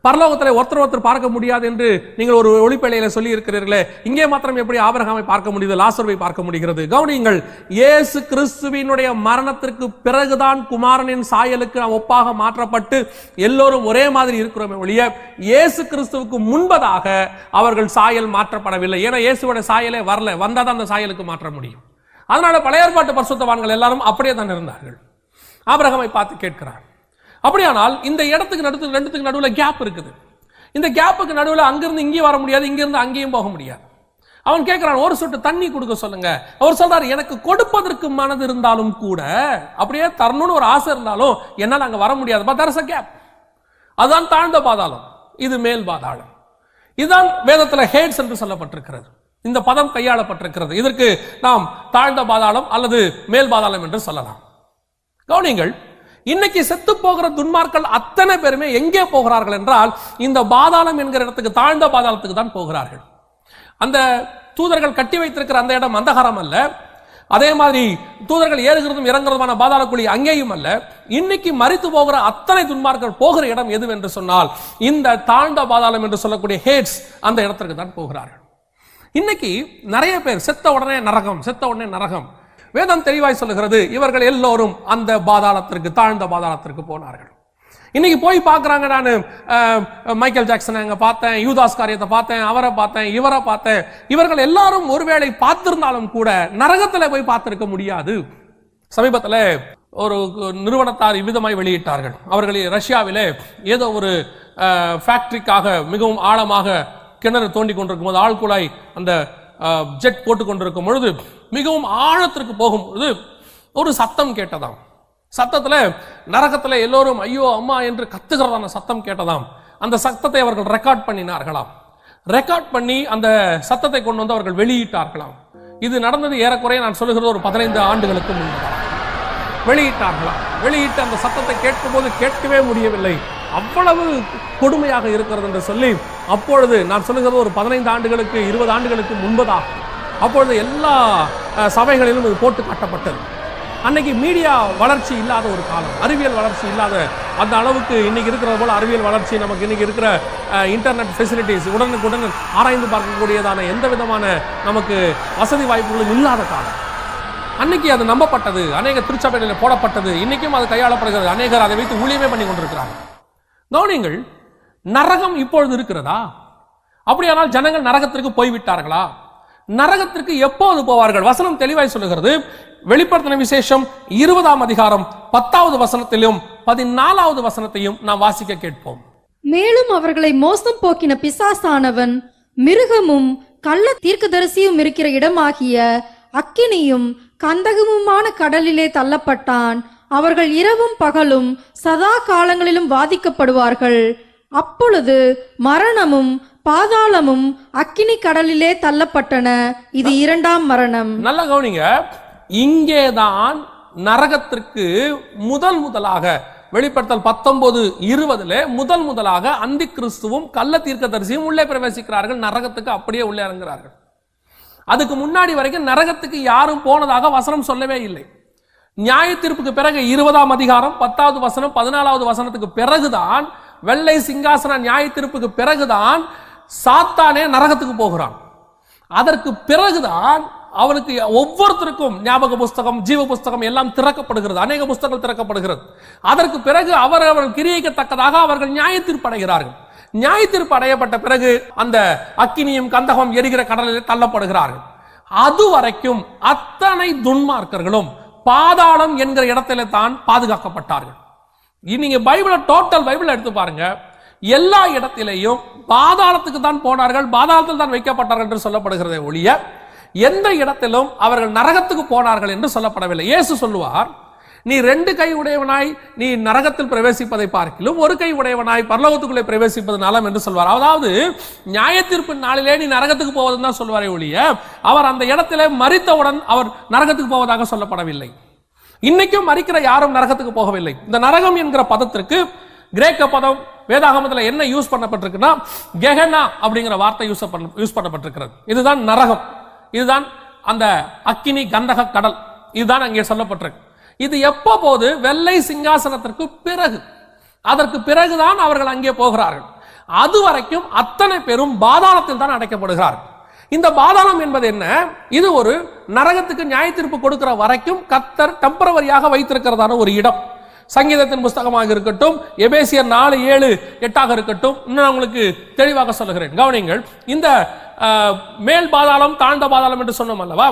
பரலோகத்தில் ஒருத்தர் பார்க்க முடியாது என்று நீங்கள் ஒரு ஒளிப்பேழையில சொல்லி இருக்கிறீர்களே, இங்கே மாத்திரம் எப்படி ஆபிரகாமை பார்க்க முடியுது, லாசருவை பார்க்க முடிகிறது? கவனியுங்கள், இயேசு கிறிஸ்துவினுடைய மரணத்திற்கு பிறகுதான் குமாரனின் சாயலுக்கு நாம் ஒப்பாக மாற்றப்பட்டு எல்லோரும் ஒரே மாதிரி இருக்கிறோமே ஒழிய, இயேசு கிறிஸ்துவுக்கு முன்பதாக அவர்கள் சாயல் மாற்றப்படவில்லை. ஏன்னா இயேசுவோட சாயலே வரல, வந்தாதான் அந்த சாயலுக்கு மாற்ற முடியும். அதனால பழைய ஏற்பாட்டு பரிசுத்தவான்கள் எல்லாரும் அப்படியே தான் இருந்தார்கள். ஆபிரகாமை பார்த்து கேட்கிறார். அப்படியானால் இந்த இடத்துக்கு ரெண்டுத்துக்கு நடுவில் கேப் இருக்குது. இந்த கேப்புக்கு நடுவில் அங்கிருந்து இங்கேயும் வர முடியாது, இங்கிருந்து அங்கேயும் போக முடியாது. அவன் கேட்கிறான், ஒரு சொட்டு தண்ணி கொடுக்க சொல்லுங்க. அவர் சொல்றாரு, எனக்கு கொடுப்பதற்கு மனது இருந்தாலும் கூட, அப்படியே தரணும்னு ஒரு ஆசை இருந்தாலும் என்னால் அங்க வர முடியாது. But there is a gap. அதுதான் தாழ்ந்த பாதாளம், இது மேல் பாதாளம். இதுதான் வேதத்தில் ஹேட்ஸ் என்று சொல்லப்பட்டிருக்கிறது. இந்த பதம் கையாளப்பட்டிருக்கிறது. இதற்கு நாம் தாழ்ந்த பாதாளம் அல்லது மேல் பாதாளம் என்று சொல்லலாம். கவனிங்கள், இன்னைக்கு செத்து போகிற துன்மார்கள் அத்தனை பேருமே எங்கே போகிறார்கள் என்றால் இந்த பாதாளம் என்கிற இடத்துக்கு, தாழ்ந்த பாதாளத்துக்கு தான் போகிறார்கள். அந்த தூதர்கள் கட்டி வைத்திருக்கிற அந்த இடம் அந்தகாரம் அல்ல. அதே மாதிரி தூதர்கள் ஏறுகிறதும் இறங்குறதுமான பாதாள குழி அங்கேயும் அல்ல. இன்னைக்கு மரித்து போகிற அத்தனை துன்மார்கள் போகிற இடம் எது என்று சொன்னால் இந்த தாழ்ந்த பாதாளம் என்று சொல்லக்கூடிய ஹேட்ஸ், அந்த இடத்திற்கு தான் போகிறார்கள். இன்னைக்கு நிறைய பேர் செத்த உடனே நரகம், செத்த உடனே நரகம். வேதம் தெளிவாய் சொல்லுகிறது, இவர்கள் எல்லோரும் அந்த பாதாளத்திற்கு, தாழ்ந்த பாதாளத்திற்கு போனார்கள். இன்னைக்கு போய் பார்க்கறாங்க. நான் மைக்கேல் ஜாக்சன் அங்க பார்த்தேன், யூதாஸ் காரியத்தை பார்த்தேன், அவரை பார்த்தேன், இவரை பார்த்தேன். இவர்கள் எல்லாரும் ஒருவேளை பார்த்திருந்தாலும் கூட நரகத்துல போய் பார்த்திருக்க முடியாது. சமீபத்தில் ஒரு நிறுவனத்தார் இவ்விதமாய் வெளியிட்டார்கள். அவர்கள் ரஷ்யாவிலே ஏதோ ஒரு ஃபேக்டரிக்காக மிகவும் ஆழமாக கிணறு தோண்டி கொண்டிருக்கும் போது, ஆழ்குழாய் அந்த ஜெட் போட்டு கொண்டிருக்கும் பொழுது மிகவும் ஆழத்திற்கு போகும்போது ஒரு சத்தம் கேட்டதாம். சத்தத்துல நரகத்துல எல்லோரும் ஐயோ அம்மா என்று கத்துகிறதான சத்தம் கேட்டதாம். அந்த சத்தத்தை அவர்கள் ரெக்கார்ட் பண்ணினார்களாம். ரெக்கார்ட் பண்ணி அந்த சத்தத்தை கொண்டு வந்து அவர்கள் வெளியிட்டார்களாம். இது நடந்தது ஏறக்குறைய நான் சொல்லுகிறது ஒரு 15 ஆண்டுகளுக்கு முன்பு வெளியிட்டார்களாம். வெளியிட்டு அந்த சத்தத்தை கேட்கும் போது கேட்கவே முடியவில்லை, அவ்வளவு கொடுமையாக இருக்கிறது என்று சொல்லி, அப்பொழுது நான் சொல்லுகிறது ஒரு 15 ஆண்டுகளுக்கு 20 ஆண்டுகளுக்கு முன்பதாக, அப்பொழுது எல்லா சபைகளிலும் இது போட்டு காட்டப்பட்டது. அன்னைக்கு மீடியா வளர்ச்சி இல்லாத ஒரு காலம், அறிவியல் வளர்ச்சி இல்லாத அந்த அளவுக்கு இன்னைக்கு இருக்கிறது போல அறிவியல் வளர்ச்சி, நமக்கு இன்னைக்கு இருக்கிற இன்டர்நெட் ஃபெசிலிட்டிஸ், உடனுக்குடன் ஆராய்ந்து பார்க்கக்கூடியதான எந்த விதமான நமக்கு வசதி வாய்ப்புகளும் இல்லாத காலம். அன்னைக்கு அது நம்பப்பட்டது, அநேக திருச்சபைகளில் போடப்பட்டது, இன்னைக்கும் அது கையாளப்படுகிறது. அநேகர் அதை வைத்து ஊழியமே பண்ணி கொண்டிருக்கிறார்கள். கவனிங்கள், நரகம் இப்பொழுது இருக்கிறதா? அப்படியானால் ஜனங்கள் நரகத்திற்கு போய்விட்டார்களா? நரகத்திற்கு எப்போது போவார்கள்? வசனம் தெளிவாய் சொல்லுகிறது. வெளிப்படுத்தின விசேஷம் 20ஆம் அதிகாரம் 10வது வசனத்திலும் 14வது வசனத்தையும் நாம் வாசிக்க கேட்போம். மேலும் அவர்களை மோசம் போக்கின பிசாசானவன் மிருகமும் கள்ள தீர்க்கதரிசியும் இருக்கிற இடமாகிய அக்கினியும் கந்தகமுமான கடலிலே தள்ளப்பட்டான். அவர்கள் இரவும் பகலும் சதா காலங்களிலும் வாதிக்கப்படுவார்கள். அப்பொழுது மரணமும் பாதாளமும் அக்கினி கடலிலே தள்ளப்பட்டன. இது 2ஆம் மரணம். நல்ல கவனிங்க, இங்கேதான் நரகத்திற்கு முதலாக வெளிப்படுத்தல் 19:20 முதலாக அந்தி கிறிஸ்துவும் கள்ள தீர்க்கதரிசியும் உள்ளே பிரவேசிக்கிறார்கள். நரகத்துக்கு அப்படியே உள்ளே இறங்குகிறார்கள். அதுக்கு முன்னாடி வரைக்கும் நரகத்துக்கு யாரும் போனதாக வசனம் சொல்லவே இல்லை. நியாய தீர்ப்புக்கு பிறகு 20ஆம் அதிகாரம் 10வது வசனம் 14வது வசனத்துக்கு பிறகுதான், வெள்ளை சிங்காசன நியாய தீர்ப்புக்கு பிறகுதான் சாத்தானே நரகத்துக்கு போகிறான். அதற்கு பிறகுதான் அவனுக்கு ஒவ்வொருத்தருக்கும் ஞாபக புஸ்தகம், ஜீவ புஸ்தகம் எல்லாம் திறக்கப்படுகிறது. அநேக புஸ்தகங்கள் திறக்கப்படுகிறது. அதற்கு பிறகு அவர்கள் கிரியைக்கத்தக்கதாக அவர்கள் நியாய தீர்ப்பு அடைகிறார்கள். நியாய தீர்ப்பு அடையப்பட்ட பிறகு அந்த அக்கினியும் கந்தகம் எரிகிற கடலில் தள்ளப்படுகிறார்கள். அது வரைக்கும் அத்தனை துன்மார்க்கர்களும் பாதாளம் என்கிற இடத்திலே தான் பாதுகாக்கப்பட்டார்கள். நீங்க பைபிளை, டோட்டல் பைபிள் எடுத்து பாருங்க, எல்லா இடத்திலேயும் பாதாளத்துக்கு தான் போனார்கள், பாதாளத்தில் தான் வைக்கப்பட்டார்கள் என்று சொல்லப்படுகிறதே ஒழிய எந்த இடத்திலும் அவர்கள் நரகத்துக்கு போனார்கள் என்று சொல்லப்படவில்லை. இயேசு சொல்லுவார், நீ 2 கை உடையவனாய் நீ நரகத்தில் பிரவேசிப்பதை பார்க்கிலும் 1 கை உடையவனாய் பரலோகத்துக்குள்ளே பிரவேசிப்பது நலம் என்று சொல்வார். அதாவது நியாய தீர்ப்பின் நாளிலே நீ நரகத்துக்கு போவதுன்னு தான் சொல்வாரே ஒழிய அவர் அந்த இடத்திலே மரித்தவுடன் அவர் நரகத்துக்கு போவதாக சொல்லப்படவில்லை. இன்னைக்கும் மரிக்கிற யாரும் நரகத்துக்கு போகவில்லை. இந்த நரகம் என்கிற பதத்திற்கு கிரேக்க பதம் வேதாகமத்தில் என்ன யூஸ் பண்ணப்பட்டிருக்குன்னா கெஹனா அப்படிங்கிற வார்த்தை யூஸ் பண்ணப்பட்டிருக்கிறது. இதுதான் நரகம், இதுதான் அந்த அக்கினி கந்தக கடல், இதுதான் அங்கே சொல்லப்பட்டிருக்கு. இது எப்போ போது? வெள்ளை சிங்காசனத்திற்கு பிறகு, அதற்கு பிறகுதான் அவர்கள் அங்கே போகிறார்கள். அது வரைக்கும் அத்தனை பேரும் பாதாளத்தில் தான் அடைக்கப்படுகிறார்கள். இந்த பாதாளம் என்பது என்ன? இது ஒரு நரகத்துக்கு நியாய தீர்ப்பு கொடுக்கிற வரைக்கும் கர்த்தர் டெம்பரவரியாக வைத்திருக்கிறதான ஒரு இடம். சங்கீதத்தின் புஸ்தகமாக இருக்கட்டும், எபேசியர் 4:7-8 இருக்கட்டும், இன்னும் உங்களுக்கு தெளிவாக சொல்லுகிறேன். கவனிங்கள், இந்த மேல் பாதாளம் தாழ்ந்த பாதாளம் என்று சொன்னோம் அல்லவா?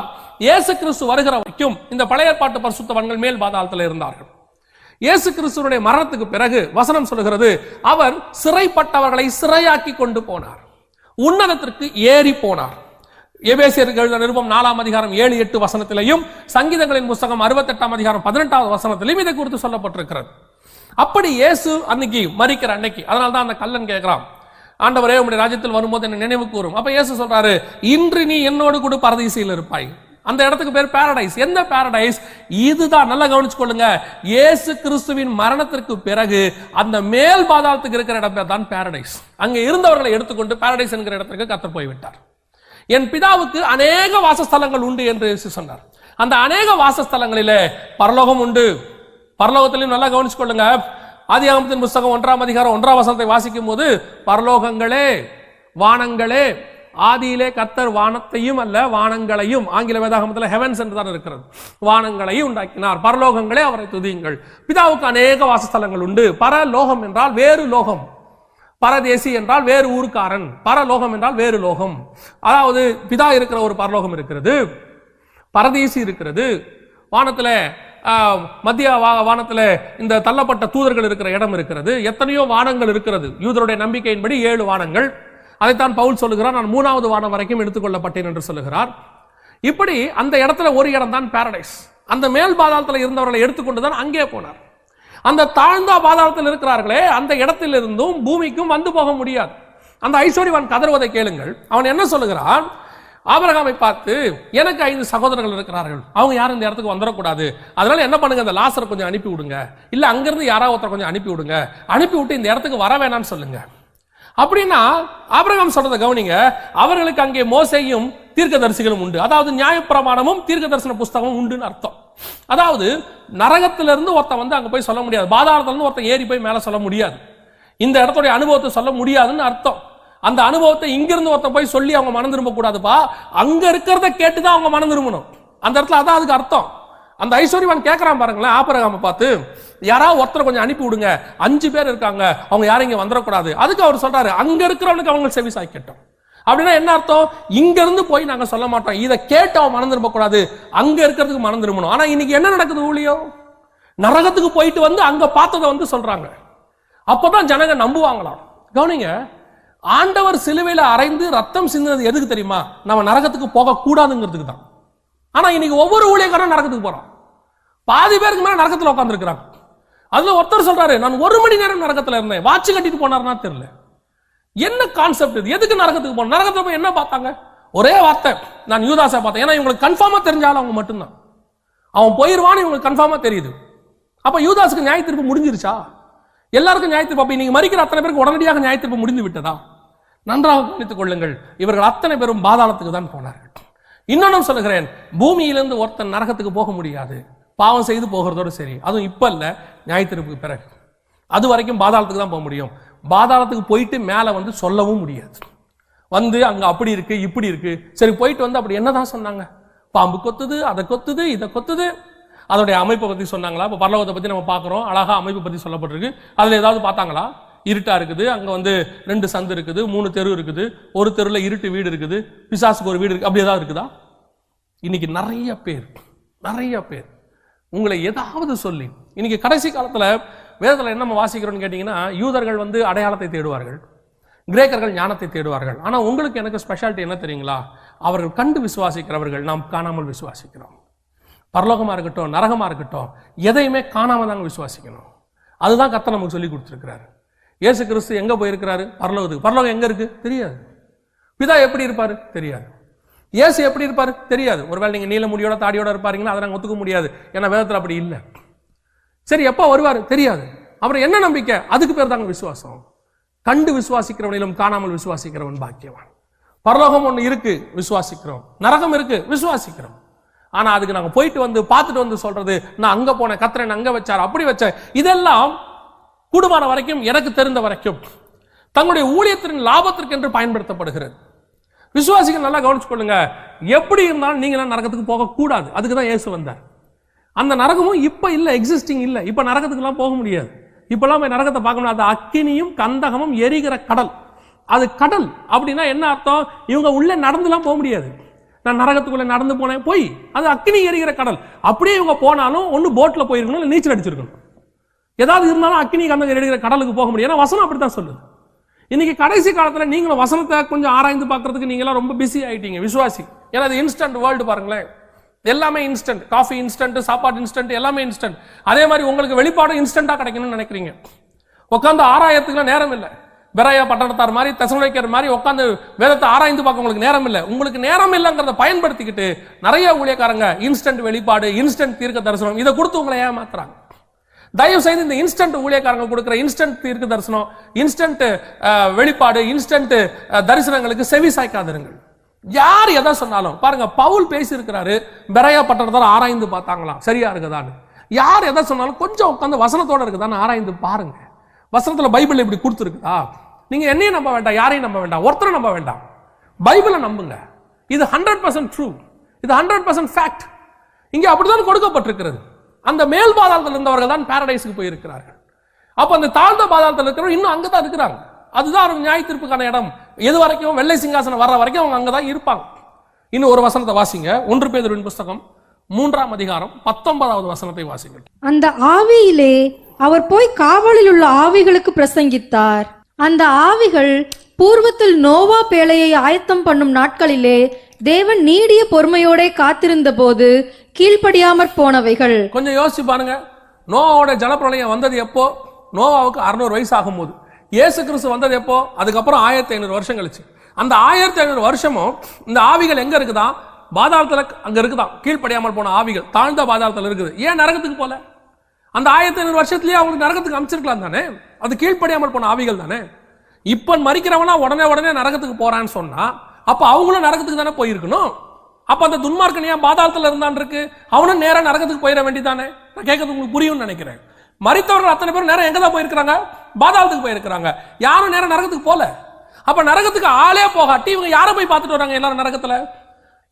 இயேசு கிறிஸ்து வருகிற வரைக்கும் இந்த பழைய ஏற்பாட்டு பரிசுத்தவான்கள் மேல் பாதாளத்தில் இருந்தார்கள். இயேசு கிறிஸ்துவினுடைய மரணத்துக்கு பிறகு வசனம் சொல்லுகிறது, அவர் சிறைப்பட்டவர்களை சிறையாக்கி கொண்டு போனார், உன்னதத்திற்கு ஏறி போனார். எபேசியருக்கு எழுதின நிருபம் 4ஆம் அதிகாரம் 7-8 வசனத்திலையும், சங்கீதங்களின் புத்தகம் 68ஆம் அதிகாரம் 18வது வசனத்திலையும் இதை குறித்து சொல்லப்பட்டிருக்கிறது. அப்படி இயேசு அன்னைக்கு மரிக்கிற அன்னைக்கு, அதனால தான் அந்த கல்லன் கேட்கிறான், ஆண்டவரே உம்முடைய ராஜ்யத்தில் வரும்போது என்ன நினைவு கூறும். அப்ப இயேசு சொல்றாரு, இன்று நீ என்னோடு கூட பரதீசில் இருப்பாய். அந்த இடத்துக்கு பேர் பாரடைஸ். எந்த பாரடைஸ்? இதுதான். நல்லா கவனிச்சுக்கொள்ளுங்க, இயேசு கிறிஸ்துவின் மரணத்திற்கு பிறகு அந்த மேல் பாதாளத்துக்கு இருக்கிற இடம் பேர் தான் பாரடைஸ். அங்க இருந்தவர்களை எடுத்துக்கொண்டு பாரடைஸ் என்கிற இடத்திற்கு கர்த்தர் போய்விட்டார். என் பிதாவுக்கு அநேக வாசஸ்தலங்கள் உண்டு என்று சொன்னார். அந்த அநேக வாசஸ்தலங்களிலே பரலோகம் உண்டு. பரலோகத்திலையும் நல்லா கவனிச்சுக்கொள்ளுங்க, ஆதியாகமத்தின் புத்தகம் 1ஆம் அதிகாரம் 1ஆம் வசனத்தை வாசிக்கும் போது, பரலோகங்களே, வானங்களே, ஆதியிலே கர்த்தர் வானத்தையும் அல்ல வானங்களையும், ஆங்கில வேதாகமத்தில் ஹெவன்ஸ் என்று தான் இருக்கிறது, வானங்களையும் உண்டாக்கினார், பரலோகங்களே அவரை துதியுங்கள். பிதாவுக்கு அநேக வாசஸ்தலங்கள் உண்டு. பரலோகம் என்றால் வேறு லோகம், பரதேசி என்றால் வேறு ஊர்க்காரன், பரலோகம் என்றால் வேறு லோகம். அதாவது பிதா இருக்கிற ஒரு பரலோகம் இருக்கிறது, பரதேசி இருக்கிறது, வானத்துல மத்திய வானத்துல இந்த தள்ளப்பட்ட தூதர்கள் இருக்கிற இடம் இருக்கிறது, எத்தனையோ வானங்கள் இருக்கிறது. யூதருடைய நம்பிக்கையின்படி 7 வானங்கள். அதைத்தான் பவுல் சொல்லுகிறார், நான் 3வது வானம் வரைக்கும் எடுத்துக்கொள்ளப்பட்டேன் என்று சொல்லுகிறார். இப்படி அந்த இடத்துல ஒரு இடம் தான் பாரடைஸ். அந்த மேல் பாதாளத்தில் இருந்தவர்களை எடுத்துக்கொண்டுதான் அங்கே போனார். அந்த தாழ்ந்த பாதாளத்தில் இருக்கிறார்களே, அந்த இடத்திலிருந்தும் பூமிக்கும் வந்து போக முடியாது. அந்த ஐஸ்வர்யவான் கதறுவதை கேளுங்கள். அவன் என்ன சொல்லுகிறான்? ஆபிரகாமை பார்த்து, எனக்கு 5 சகோதரர்கள் இருக்கிறார்கள், அவங்க யாரும் இந்த இடத்துக்கு வந்துடக்கூடாது, அதனால என்ன பண்ணுங்க, இந்த லாசரை கொஞ்சம் அனுப்பி விடுங்க, இல்ல அங்கிருந்து யாராவது ஒருத்தர் கொஞ்சம் அனுப்பி விடுங்க, அனுப்பி விட்டு இந்த இடத்துக்கு வர வேணாம்னு சொல்லுங்க. அப்படின்னா ஆபிரகாம் சொல்றதை கவனிங்க, அவர்களுக்கு அங்கே மோசேயும் தீர்க்கதரிசிகளும் உண்டு, அதாவது நியாயப்பிரமாணமும் தீர்க்க தரிசன புஸ்தகம் உண்டுன்னு அர்த்தம். அதாவது நரகத்திலிருந்து ஒருத்தன் வந்து அங்க போய் சொல்ல முடியாது, பாதாளத்திலிருந்து ஒருத்தன் ஏறி போய் மேல சொல்ல முடியாது, இந்த இடத்துடைய அனுபவத்தை சொல்ல முடியாதுன்னு அர்த்தம். அந்த அனுபவத்தை இங்கிருந்து ஒருத்தன் போய் சொல்லி அவங்க மனம் திரும்ப கூடாதுப்பா, அங்க இருக்கிறத கேட்டுதான் அவங்க மனம் திரும்பணும். அந்த இடத்துல அதான் அதுக்கு அர்த்தம். அந்த ஐஸ்வர்யவான் கேட்கறான் பாருங்களேன், ஆபிரகாமை பார்த்து, யாராவது ஒருத்தரை கொஞ்சம் அனுப்பி விடுங்க, 5 பேர் இருக்காங்க, அவங்க யாரும் இங்க வந்துடக்கூடாது. அதுக்கு அவர் சொல்றாரு, அங்க இருக்கிறவனுக்கு அவங்க செவி சாய்க்கட்டும். அப்படின்னா என்ன அர்த்தம்? இங்க இருந்து போய் நாங்க சொல்ல மாட்டோம், இதை கேட்டு அவன் மனம் திரும்ப கூடாது, அங்க இருக்கிறதுக்கு மனம் திரும்பணும். ஆனா இன்னைக்கு என்ன நடக்குது? ஊழியம் நரகத்துக்கு போயிட்டு வந்து அங்க பார்த்ததை வந்து சொல்றாங்க, அப்பதான் ஜனங்க நம்புவாங்களாம். கவனிங்க, ஆண்டவர் சிலுவையில அறைந்து ரத்தம் சிந்தினது எதுக்கு தெரியுமா? நம்ம நரகத்துக்கு போக கூடாதுங்கிறதுக்கு தான். ஆனா இன்னைக்கு ஒவ்வொரு ஊழியக்காரனும் நரகத்துக்கு போறான். பாதி பேருக்கு மேல நரகத்துல உட்கார்ந்து இருக்கிறாங்க. அதுல ஒருத்தர் சொல்றாரு, நான் 1 மணி நேரம் நரகத்துல இருந்தேன், வாட்சி கட்டிட்டு போனார்னா தெரியல. என்ன கான்செப்ட் இது? எதுக்கு நரகத்துக்கு போன? நரகத்துல போய் என்ன பார்த்தாங்க? ஒரே வார்த்தை, நான் யூதாசை பார்த்தேன். ஏன்னா இவங்களுக்கு கன்ஃபார்மா தெரிஞ்சாலும் அவங்க மட்டும்தான், அவன் போயிருவான்னு இவங்களுக்கு கன்ஃபார்மா தெரியுது. அப்ப யூதாஸுக்கு நியாய தீர்ப்பு முடிஞ்சிருச்சா? எல்லாருக்கும் நியாய தீர்ப்பு. அப்ப நீங்க மரிக்கிற அத்தனை பேருக்கு உடனடியாக நியாய தீர்ப்பு முடிந்து விட்டதா? நன்றாக கவனித்துக் கொள்ளுங்கள், இவர்கள் அத்தனை பேரும் பாதாளத்துக்கு தான் போனார்கள். இன்னொன்னு சொல்லுகிறேன், பூமியிலிருந்து ஒருத்தன் நரகத்துக்கு போக முடியாது, பாவம் செய்து போகிறதோடு சரி. அதுவும் இப்ப இல்ல, நியாய தீர்ப்புக்கு பிறகு. அது வரைக்கும் பாதாளத்துக்கு தான் போக முடியும். பாதாளத்துக்கு போயிட்டு மேல வந்து சொல்லவும் முடியாது. வந்து அங்க அப்படி இருக்கு இப்படி இருக்கு, சரி போயிட்டு வந்து அப்படி என்னதான் சொன்னாங்க? பாம்பு கொத்துது, அதை கொத்துது, இதை கொத்துது. அதோடைய அமைப்பை பத்தி சொன்னாங்களா? இப்ப பரலோகத்தை பத்தி நம்ம பாக்குறோம், அழகா அமைப்பை பத்தி சொல்லப்பட்டிருக்கு. அதுல ஏதாவது பார்த்தாங்களா? இருட்டா இருக்குது, அங்க வந்து 2 சந்து இருக்குது, 3 தெரு இருக்குது, ஒரு தெருல இருட்டு வீடு இருக்குது, பிசாசுக்கு ஒரு வீடு இருக்கு, அப்படி ஏதாவது இருக்குதா? இன்னைக்கு நிறைய பேர் உங்களை ஏதாவது சொல்லி, இன்னைக்கு கடைசி காலத்துல வேதத்துல என்ன வாசிக்கிறோம்னு கேட்டீங்கன்னா, யூதர்கள் வந்து அடையாளத்தை தேடுவார்கள், கிரேக்கர்கள் ஞானத்தை தேடுவார்கள். ஆனா உங்களுக்கு எனக்கு ஸ்பெஷாலிட்டி என்ன தெரியுங்களா? அவர்கள் கண்டு விசுவாசிக்கிறவர்கள், நாம் காணாமல் விசுவாசிக்கிறோம். பரலோகமா இருக்கட்டும், நரகமா இருக்கட்டும், எதையுமே காணாம தாங்க விசுவாசிக்கணும். அதுதான் கர்த்தர் நமக்கு சொல்லி கொடுத்திருக்கிறாரு. இயேசு கிறிஸ்து எங்க போயிருக்கிறாரு? பரலோகத்துக்கு. பரலோகம் எங்க இருக்கு? தெரியாது. பிதா எப்படி இருப்பாரு? தெரியாது. இயேசு எப்படி இருப்பாரு? தெரியாது. ஒருவேளை நீங்க நீல முடியோட தாடியோட இருப்பாருங்கன்னா அதை நாங்க ஒத்துக்க முடியாது, ஏன்னா வேதத்துல அப்படி இல்லை. சரி, எப்ப வருவாரு? தெரியாது. அப்புறம் என்ன நம்பிக்கை? அதுக்கு பேர் தாங்க விசுவாசம். கண்டு விசுவாசிக்கிறவனிலும் காணாமல் விசுவாசிக்கிறவன் பாக்கியவான். பரலோகம் ஒண்ணு இருக்கு, விசுவாசிக்கிறோம். நரகம் இருக்கு, விசுவாசிக்கிறோம். ஆனா அதுக்கு நாங்க போயிட்டு வந்து பார்த்துட்டு வந்து சொல்றது, நான் அங்க போனேன், கர்த்தர் அங்க வச்சார், அப்படி வச்சேன், இதெல்லாம் கூடுமான வரைக்கும் எனக்கு தெரிந்த வரைக்கும் தங்களுடைய ஊழியத்தின் லாபத்திற்கு என்று பயன்படுத்தப்படுகிறது. விசுவாசிகள் நல்லா கவனிச்சு கொள்ளுங்க, எப்படி இருந்தாலும் நீங்க நரகத்துக்கு போக கூடாது. அதுக்கு தான் இயேசு வந்தார். அந்த நரகமும் இப்ப இல்ல, எக்ஸிஸ்டிங் இல்ல. இப்ப நரகத்துக்கு எல்லாம் போக முடியாது. இப்பெல்லாம் நரகத்தை பார்க்க முடியாது. அக்கினியும் கந்தகமும் எரிகிற கடல், அது கடல். அப்படின்னா என்ன அர்த்தம்? இவங்க உள்ள நடந்துலாம் போக முடியாது. நான் நரகத்துக்குள்ள நடந்து போனேன், போய் அது அக்கினி எரிகிற கடல். அப்படியே இவங்க போனாலும் ஒன்னு போட்ல போயிருக்கணும், இல்ல நீச்சல் அடிச்சிருக்கணும். ஏதாவது இருந்தாலும் அக்கினி கந்தகம் எடுக்கிற கடலுக்கு போக முடியும். ஏன்னா வசனம் அப்படித்தான் சொல்லுது. இன்னைக்கு கடைசி காலத்துல நீங்களும் வசனத்தை கொஞ்சம் ஆராய்ந்து பார்க்கறதுக்கு நீங்க எல்லாம் ரொம்ப பிஸி ஆயிட்டீங்க விசுவாசி. ஏன்னா அது இன்ஸ்டன்ட் வேர்ல்டு பாருங்களேன், எல்லாமே இன்ஸ்டன்ட். காஃபி இன்ஸ்டன்ட், சாப்பாடு இன்ஸ்டன்ட், எல்லாமே இன்ஸ்டன்ட். அதே மாதிரி உங்களுக்கு வெளிப்பாடு இன்ஸ்டன்டா கிடைக்கணும்னு நினைக்கிறீங்க. உட்காந்து ஆராயத்துக்குலாம் நேரம் இல்லை. பெராயா பட்டணத்தார் மாதிரி, தெசலோனிக்கர் மாதிரி உட்காந்து வேதத்தை ஆராய்ந்து பார்க்க உங்களுக்கு நேரம் இல்லை. உங்களுக்கு நேரம் இல்லைங்கிறத பயன்படுத்திக்கிட்டு நிறைய ஊழியக்காரங்க இன்ஸ்டன்ட் வெளிப்பாடு, இன்ஸ்டன்ட் தீர்க்க தரிசனம் இதை கொடுத்து உங்களை ஏமாத்துறாங்க. தயவு செய்து இந்த இன்ஸ்டன்ட் ஊழியக்காரங்க கொடுக்கிற இன்ஸ்டன்ட் தீர்க்க தரிசனம், இன்ஸ்டன்ட் வெளிப்பாடு, இன்ஸ்டன்ட் தரிசனங்களுக்கு செவி சாய்க்காதிருங்கள். யார் எதை சொன்னாலும் பாருங்க, பவுல் பேசி இருக்கிறாரு, பெராயா பட்டணத்தார் ஆராய்ந்து பார்த்தாங்களாம் சரியா இருக்குதான்னு. யார் எதை சொன்னாலும் கொஞ்சம் உட்காந்து வசனத்தோட இருக்குதான்னு ஆராய்ந்து பாருங்க. வசனத்துல பைபிள் இப்படி கொடுத்துருக்குதா? நீங்க என்னையும் நம்ப வேண்டாம், யாரையும் நம்ப வேண்டாம், ஒருத்தரை நம்ப வேண்டாம், பைபிளை நம்புங்க. இது 100% ட்ரூ, இது 100% ஃபேக்ட். இங்க அப்படிதான் கொடுக்கப்பட்டிருக்கிறது. அந்த மேல் பாதாளத்தில் இருந்தவர்கள் தான் பாரடைஸுக்கு போயிருக்கிறார்கள். அப்ப அந்த தாழ்ந்த பாதாளத்தில் இருக்கிறவங்க இன்னும் அங்கதான் இருக்கிறாங்க. அதுதான் அவங்க நியாய தீர்ப்புக்கான இடம். எது வரைக்கும் வெள்ளை சிங்காசனம் வர்ற வரைக்கும் அவங்க அங்கதான் இருப்பாங்க. இன்னும் ஒரு வசனத்தை வாசிங்க, 1 பேதுருவின் புஸ்தகம் 3ஆம் அதிகாரம் 19வது வசனத்தை வாசிங்க. அந்த ஆவியிலே அவர் போய் காவலில் உள்ள ஆவிகளுக்கு பிரசங்கித்தார். அந்த ஆவிகள் பூர்வத்தில் நோவா பேழையை ஆயத்தம் பண்ணும் நாட்களிலே தேவன் நீடிய பொறுமையோட காத்திருந்த போது கீழ்ப்படியாமற் போனவைகள். கொஞ்சம் யோசிச்சு பாருங்க, நோவாவோட ஜலப்பிரளயம் வந்தது எப்போ? நோவாவுக்கு 600 வயசு ஆகும்போது. இயேசு கிறிஸ்து வந்தது எப்போ? அதுக்கப்புறம் 1500 வருஷம் கழிச்சு. அந்த 1500 வருஷமும் இந்த ஆவிகள் எங்க இருக்குதா? பாதாளத்துல அங்க இருக்குதான். கீழ்ப்படியாமல் போன ஆவிகள் தாழ்ந்த பாதாளத்துல இருக்குது. ஏன் நரகத்துக்கு போல? அந்த 1500 வருஷத்துலயே அவங்களுக்கு நரகத்துக்கு அமைச்சிருக்கலாம் தானே? அது கீழ்ப்படியாமல் போன ஆவிகள் தானே. இப்ப மறிக்கிறவனா உடனே நரகத்துக்கு போறான்னு சொன்னா அப்ப அவங்களும் நரகத்துக்கு தானே போயிருக்கணும். அப்ப அந்த துன்மார்க்கன் ஏன் பாதாளத்துல இருந்தான் இருக்கு? அவனும் நேரம் நரகத்துக்கு போயிட வேண்டியதானே? நான் கேட்கறது உங்களுக்கு புரியும்னு நினைக்கிறேன். மரித்தவர்கள் அத்தனை பேரும் நேரம் எங்கதான் போயிருக்கிறாங்க? பாதாளத்துக்கு போயிருக்கிறாங்க. யாரும் நேரம் நரகத்துக்கு போல. அப்ப நரகத்துக்கு ஆளே போகாட்டி இவங்க யாரை போய் பார்த்துட்டு வராங்க எல்லாரும் நரகத்துல?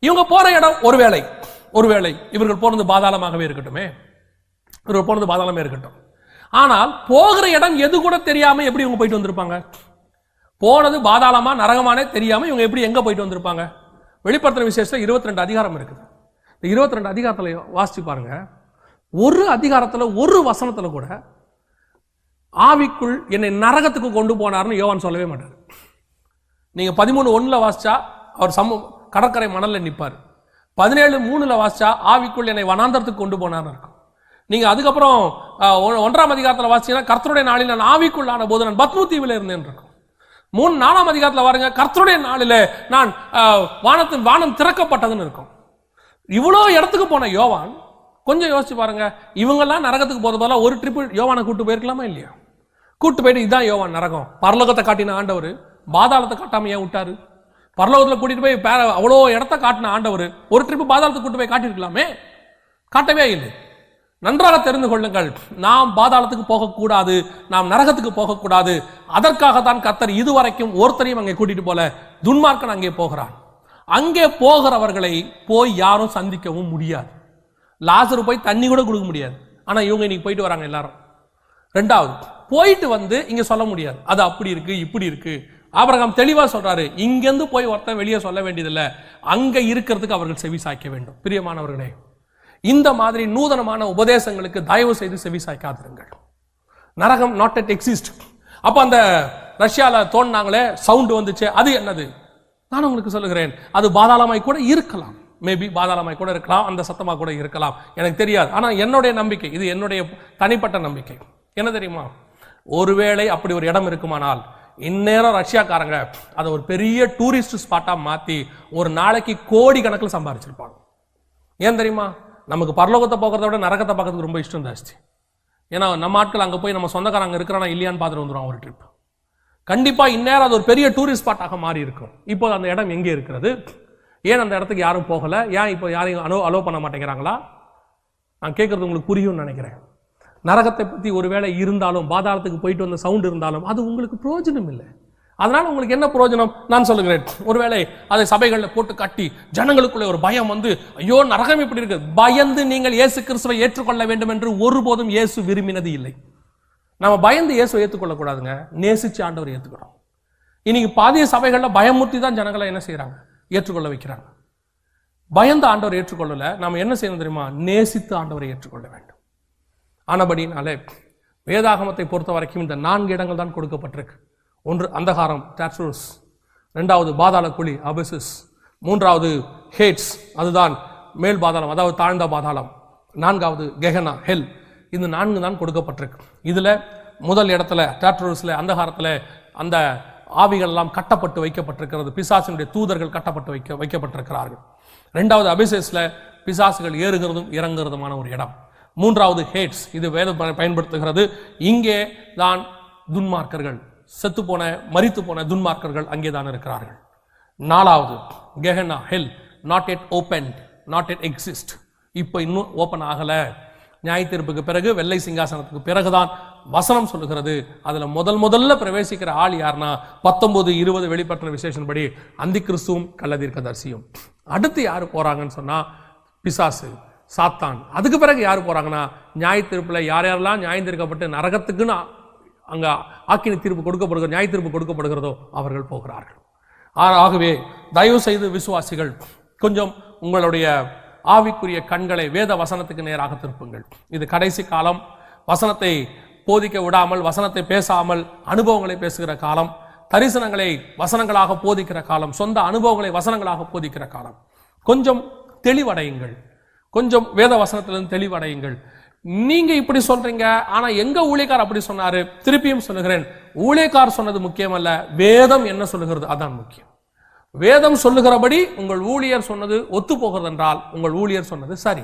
இவங்க போற இடம் ஒருவேளை இவர்கள் போனது பாதாளமாகவே இருக்கட்டுமே, இவர்கள் போனது பாதாளமே இருக்கட்டும். ஆனால் போகிற இடம் எது கூட தெரியாம எப்படி இவங்க போயிட்டு வந்திருப்பாங்க? போனது பாதாளமா நரகமானே தெரியாம இவங்க எப்படி எங்க போயிட்டு வந்திருப்பாங்க? வெளிப்படுத்துற விசேஷத்துல 22 அதிகாரம் இருக்குது. இந்த 22 அதிகாரத்துல வாசிச்சு பாருங்க. ஒரு அதிகாரத்துல ஒரு வசனத்துல கூட ஆவிக்குள் என்னை நரகத்துக்கு கொண்டு போனார்னு யோவான் சொல்லவே மாட்டார். நீங்க 13:1 வாசிச்சா அவர் கடற்கரை மணல்ல நிற்பார். 17:3 வாசிச்சா ஆவிக்குள் என்னை வனாந்தரத்துக்கு கொண்டு போனார்னு இருக்கும். நீங்க அதுக்கப்புறம் 1ஆம் அதிகாரத்துல வாசிச்சீங்கன்னா கர்த்தருடைய நாளில் நான் ஆவிக்குள்ளான போது நான் பத்மு தீவில் இருந்தேன் இருக்கும். 4ஆம் அதிகாரத்துல பாருங்க, கர்த்தருடைய நாளில நான் வானம் திறக்கப்பட்டதுன்னு இருக்கும். இவ்வளவு இடத்துக்கு போன யோவான் கொஞ்சம் யோசிச்சு பாருங்க, இவங்கெல்லாம் நரகத்துக்கு போறது போல ஒரு ட்ரிப் யோவானை கூட்டு போயிருக்கலாமா இல்லையா? கூட்டு போயிட்டு இதான் யோவான் நரகம், பரலோகத்தை காட்டின ஆண்டவர் பாதாளத்தை காட்டாம ஏன் விட்டாரு? பரலோகத்துல கூட்டிட்டு போய் அவ்வளோ இடத்த காட்டின ஆண்டவர் ஒரு ட்ரிப் பாதாளத்தை கூட்டு போய் காட்டிருக்கலாமே, காட்டவே இல்லை. நன்றாக தெரிந்து கொள்ளுங்கள், நாம் பாதாளத்துக்கு போகக்கூடாது, நாம் நரகத்துக்கு போகக்கூடாது. அதற்காகத்தான் கர்த்தர் இதுவரைக்கும் ஒருத்தரையும் அங்கே கூட்டிட்டு போல. துன்மார்க்கன் அங்கே போகிறான். அங்கே போகிறவர்களை போய் யாரும் சந்திக்கவும் முடியாது. லாசரு போய் தண்ணி கூட கொடுக்க முடியாது. ஆனா இவங்க இன்னைக்கு போயிட்டு வராங்க எல்லாரும். ரெண்டாவது, போயிட்டு வந்து இங்க சொல்ல முடியாது, அது அப்படி இருக்கு இப்படி இருக்கு. ஆபிரகாம் தெளிவா சொல்றாரு, இங்கிருந்து போய் ஒருத்தன் வெளியே சொல்ல வேண்டியதில்லை, அங்க இருக்கிறதுக்கு அவர்கள் செவி சாய்க்க வேண்டும். பிரியமானவர்களே, இந்த மாதிரி நூதனமான உபதேசங்களுக்கு தயவு செய்து செவி சாய்க்காதிருங்கள். நரகம் நாட் எட் எக்ஸிஸ்ட். அப்ப அந்த ரஷ்யால தோண்டினாங்களே, சவுண்ட் வந்துச்சு, அது என்னது? நான் உங்களுக்கு சொல்லுகிறேன், அது பாதாளமாய் கூட இருக்கலாம். மேபி பாதாளமாய் கூட இருக்கலாம், அந்த சத்தமா கூட இருக்கலாம், எனக்கு தெரியாது. ஆனா என்னுடைய நம்பிக்கை, இது என்னுடைய தனிப்பட்ட நம்பிக்கை, என்ன தெரியுமா? ஒருவேளை அப்படி ஒரு இடம் இருக்குமானால் இந்நேரம் ரஷ்யாக்காரங்க அதை ஒரு பெரிய டூரிஸ்ட் ஸ்பாட்டா மாத்தி ஒரு நாளைக்கு கோடி கணக்கில் சம்பாதிச்சிருப்பாங்க. ஏன் தெரியுமா? நமக்கு பரலோகத்தை போகிறத விட நரகத்தை பார்க்கறதுக்கு ரொம்ப இஷ்டம் ஜாஸ்தி. ஏன்னா நம்ம ஆட்கள் அங்கே போய் நம்ம சொந்தக்காரங்க இருக்கிறானா இல்லையான்னு பார்த்துட்டு வந்துடுவாங்க ஒரு ட்ரிப். கண்டிப்பா இந்நேரம் அது ஒரு பெரிய டூரிஸ்ட் ஸ்பாட்டாக மாறி இருக்கும். இப்போ அந்த இடம் எங்கே இருக்கிறது? ஏன் அந்த இடத்துக்கு யாரும் போகல? ஏன் இப்போ யாரையும் அலோ பண்ண மாட்டேங்கிறாங்களா? நான் கேட்கறது உங்களுக்கு புரியும்னு நினைக்கிறேன். நரகத்தை பற்றி ஒருவேளை இருந்தாலும், பாதாளத்துக்கு போயிட்டு வந்த சவுண்ட் இருந்தாலும் அது உங்களுக்கு பிரயோஜனம் இல்லை. அதனால உங்களுக்கு என்ன பிரயோஜனம்? நான் சொல்லுகிறேன், ஒருவேளை அதை சபைகளில் போட்டு கட்டி ஜனங்களுக்குள்ளே ஒரு பயம் வந்து, ஐயோ நரகம் இப்படி இருக்கு, பயந்து நீங்கள் இயேசு கிறிஸ்துவை ஏற்றுக்கொள்ள வேண்டும் என்று ஒருபோதும் இயேசு விரும்பினது இல்லை. நம்ம பயந்து இயேசுவை ஏற்றுக்கொள்ளக்கூடாதுங்க, நேசிச்சு ஆண்டவர் ஏற்றுக்கிறோம். இன்னைக்கு பாதிய சபைகளில் பயமுறுத்தி தான் ஜனங்களை என்ன செய்யறாங்க? ஏற்றுக்கொள்ள வைக்கிறாங்க. பயந்து ஆண்டவர் ஏற்றுக்கொள்ளல. நாம என்ன செய்யணும் தெரியுமா? நேசித்து ஆண்டவரை ஏற்றுக்கொள்ள வேண்டும். ஆனபடினாலே வேதாகமத்தை பொறுத்த வரைக்கும் இந்த 4 இடங்கள் தான் கொடுக்கப்பட்டிருக்கு. ஒன்று அந்தகாரம், டார்டரஸ். 2வது பாதாள குழி, அபிசிஸ். 3வது ஹேட்ஸ், அதுதான் மேல் பாதாளம், அதாவது தாழ்ந்த பாதாளம். 4வது கெஹனா, ஹெல். இந்த 4 தான் கொடுக்கப்பட்டிருக்கு. இதுல முதல் இடத்துல டார்டரஸ்ல, அந்தகாரத்துல அந்த ஆவிகள் எல்லாம் கட்டப்பட்டு வைக்கப்பட்டிருக்கிறது. பிசாசினுடைய தூதர்கள் கட்டப்பட்டு வைக்கப்பட்டிருக்கிறார்கள். 2வது அபிசேஸ்ல பிசாசுகள் ஏறுகிறதும் இறங்குறதுமான ஒரு இடம். 3வது ஹேட்ஸ், இது வேதம் பயன்படுத்துகிறது. இங்கே தான் துன்மார்க்கர்கள், செத்து போன மரித்து போன துன்மார்க்கர்கள் அங்கே தான் இருக்கிறார்கள். 4வது கெஹனா, hell, not yet open, not yet exist. இப்போ இன்னும் ஓபன் ஆகல. நியாயத்தீர்ப்புக்கு பிறகு, வெள்ளை சிங்காசனத்துக்கு பிறகுதான் வசனம் சொல்லுகிறது. அதுல முதல்ல பிரவேசிக்கிற ஆள் யாருன்னா 19-20 வெளிப்பட்ட விசேஷன்படி அந்தி கிறிஸ்துவும் கள்ளதீர்க்கதரிசியும். அடுத்து யாரு போறாங்கன்னு சொன்னா பிசாசு, சாத்தான். அதுக்கு பிறகு யாரு போறாங்கன்னா நியாயத்தீர்ப்புல யாரெல்லாம் நியாயம் தீர்க்கப்பட்டு நரகத்துக்குன்னு அங்க ஆக்கினி தீர்ப்பு கொடுக்கப்படுகிற, நியாய தீர்ப்பு கொடுக்கப்படுகிறதோ அவர்கள் போகிறார்கள். ஆகவே தயவு செய்து விசுவாசிகள் கொஞ்சம் உங்களுடைய ஆவிக்குரிய கண்களை வேத வசனத்துக்கு நேராக திருப்புங்கள். இது கடைசி காலம். வசனத்தை போதிக்க விடாமல், வசனத்தை பேசாமல் அனுபவங்களை பேசுகிற காலம், தரிசனங்களை வசனங்களாக போதிக்கிற காலம், சொந்த அனுபவங்களை வசனங்களாக போதிக்கிற காலம். கொஞ்சம் தெளிவடையுங்கள், கொஞ்சம் வேத வசனத்திலிருந்து தெளிவடையுங்கள். நீங்க இப்படி சொல்றீங்க, ஆனா எங்க ஊழியக்கார் அப்படி சொன்னாரு. திருப்பியும் சொல்லுகிறேன், ஊழியக்கார் சொன்னது முக்கியமல்ல, வேதம் என்ன சொல்லுகிறது அதான் முக்கியம். வேதம் சொல்லுகிறபடி உங்கள் ஊழியர் சொன்னது ஒத்து போகிறது என்றால் உங்கள் ஊழியர் சொன்னது சரி.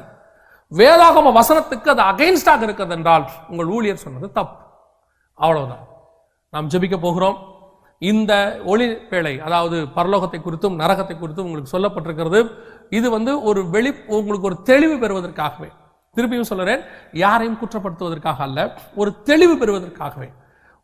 வேதாகம வசனத்துக்கு அது அகைன்ஸ்டாக இருக்கிறது என்றால் உங்கள் ஊழியர் சொன்னது தப்பு. அவ்வளவுதான். நாம் ஜெபிக்க போகிறோம். இந்த ஒளி பேழை, அதாவது பரலோகத்தை குறித்தும் நரகத்தை குறித்தும் உங்களுக்கு சொல்லப்பட்டிருக்கிறது. இது ஒரு உங்களுக்கு ஒரு தெளிவு பெறுவதற்காகவே. திருப்பியும் சொல்லுறேன், யாரையும் குற்றப்படுத்துவதற்காக அல்ல, ஒரு தெளிவு பெறுவதற்காகவே.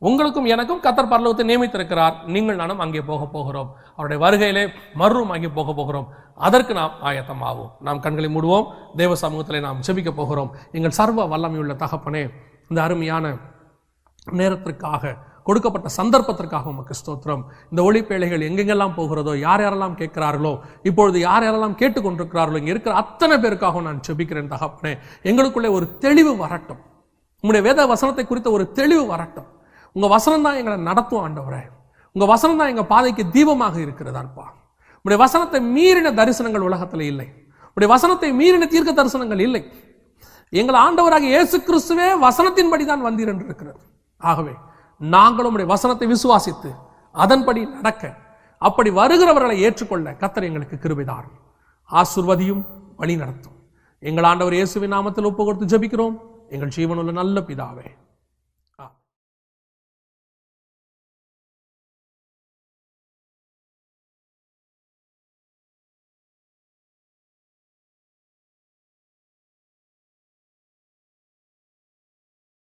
உங்களுக்கும் எனக்கும் கர்த்தர் பரலோகத்தை நியமித்திருக்கிறார். நீங்கள் நானும் அங்கே போக போகிறோம். அவருடைய வருகையிலே மறுரூம் அங்கே போக போகிறோம். அதற்கு நாம் ஆயத்தமாவோம். நாம் கண்களை மூடுவோம். தேவ சமூகத்திலே நாம் ஜெபிக்க போகிறோம். எங்கள் சர்வ வல்லமையுள்ள தகப்பனே, இந்த அருமையான நேரத்திற்காக, கொடுக்கப்பட்ட சந்தர்ப்பத்திற்காக உமக்கு ஸ்தோத்திரம். இந்த ஒளிப்பேழைகள் எங்கெங்கெல்லாம் போகிறதோ, யார் யாரெல்லாம் கேட்கிறார்களோ, இப்பொழுது யார் யாரெல்லாம் கேட்டுக்கொண்டிருக்கிறார்களோ, இங்கே இருக்கிற அத்தனை பேருக்காக நான் ஜெபிக்கிறேன் தகப்பனே. எங்களுக்குள்ளே ஒரு தெளிவு வரட்டும். உங்களுடைய வேத வசனத்தை குறித்த ஒரு தெளிவு வரட்டும். உங்க வசனம் தான் எங்களை நடத்தும் ஆண்டவரே. உங்க வசனம் தான் எங்க பாதைக்கு தீபமாக இருக்கிறதாப்பா. உங்களுடைய வசனத்தை மீறின தரிசனங்கள் உலகத்தில் இல்லை. உங்களுடைய வசனத்தை மீறின தீர்க்க தரிசனங்கள் இல்லை. எங்கள் ஆண்டவராக இயேசு கிறிஸ்துவே வசனத்தின்படி தான் வந்தீர் என்று இருக்கிறது. ஆகவே நாங்களும் உடைய வசனத்தை விசுவாசித்து அதன்படி நடக்க, அப்படி வருகிறவர்களை ஏற்றுக்கொள்ள கர்த்தர் எங்களுக்கு கிருபை தாரும். ஆசீர்வதியும், வழி நடத்தும். எங்கள் ஆண்டவர் இயேசுவின் நாமத்தில் ஒப்பு கொடுத்து ஜெபிக்கிறோம் எங்கள் ஜீவனுள்ள நல்ல பிதாவே.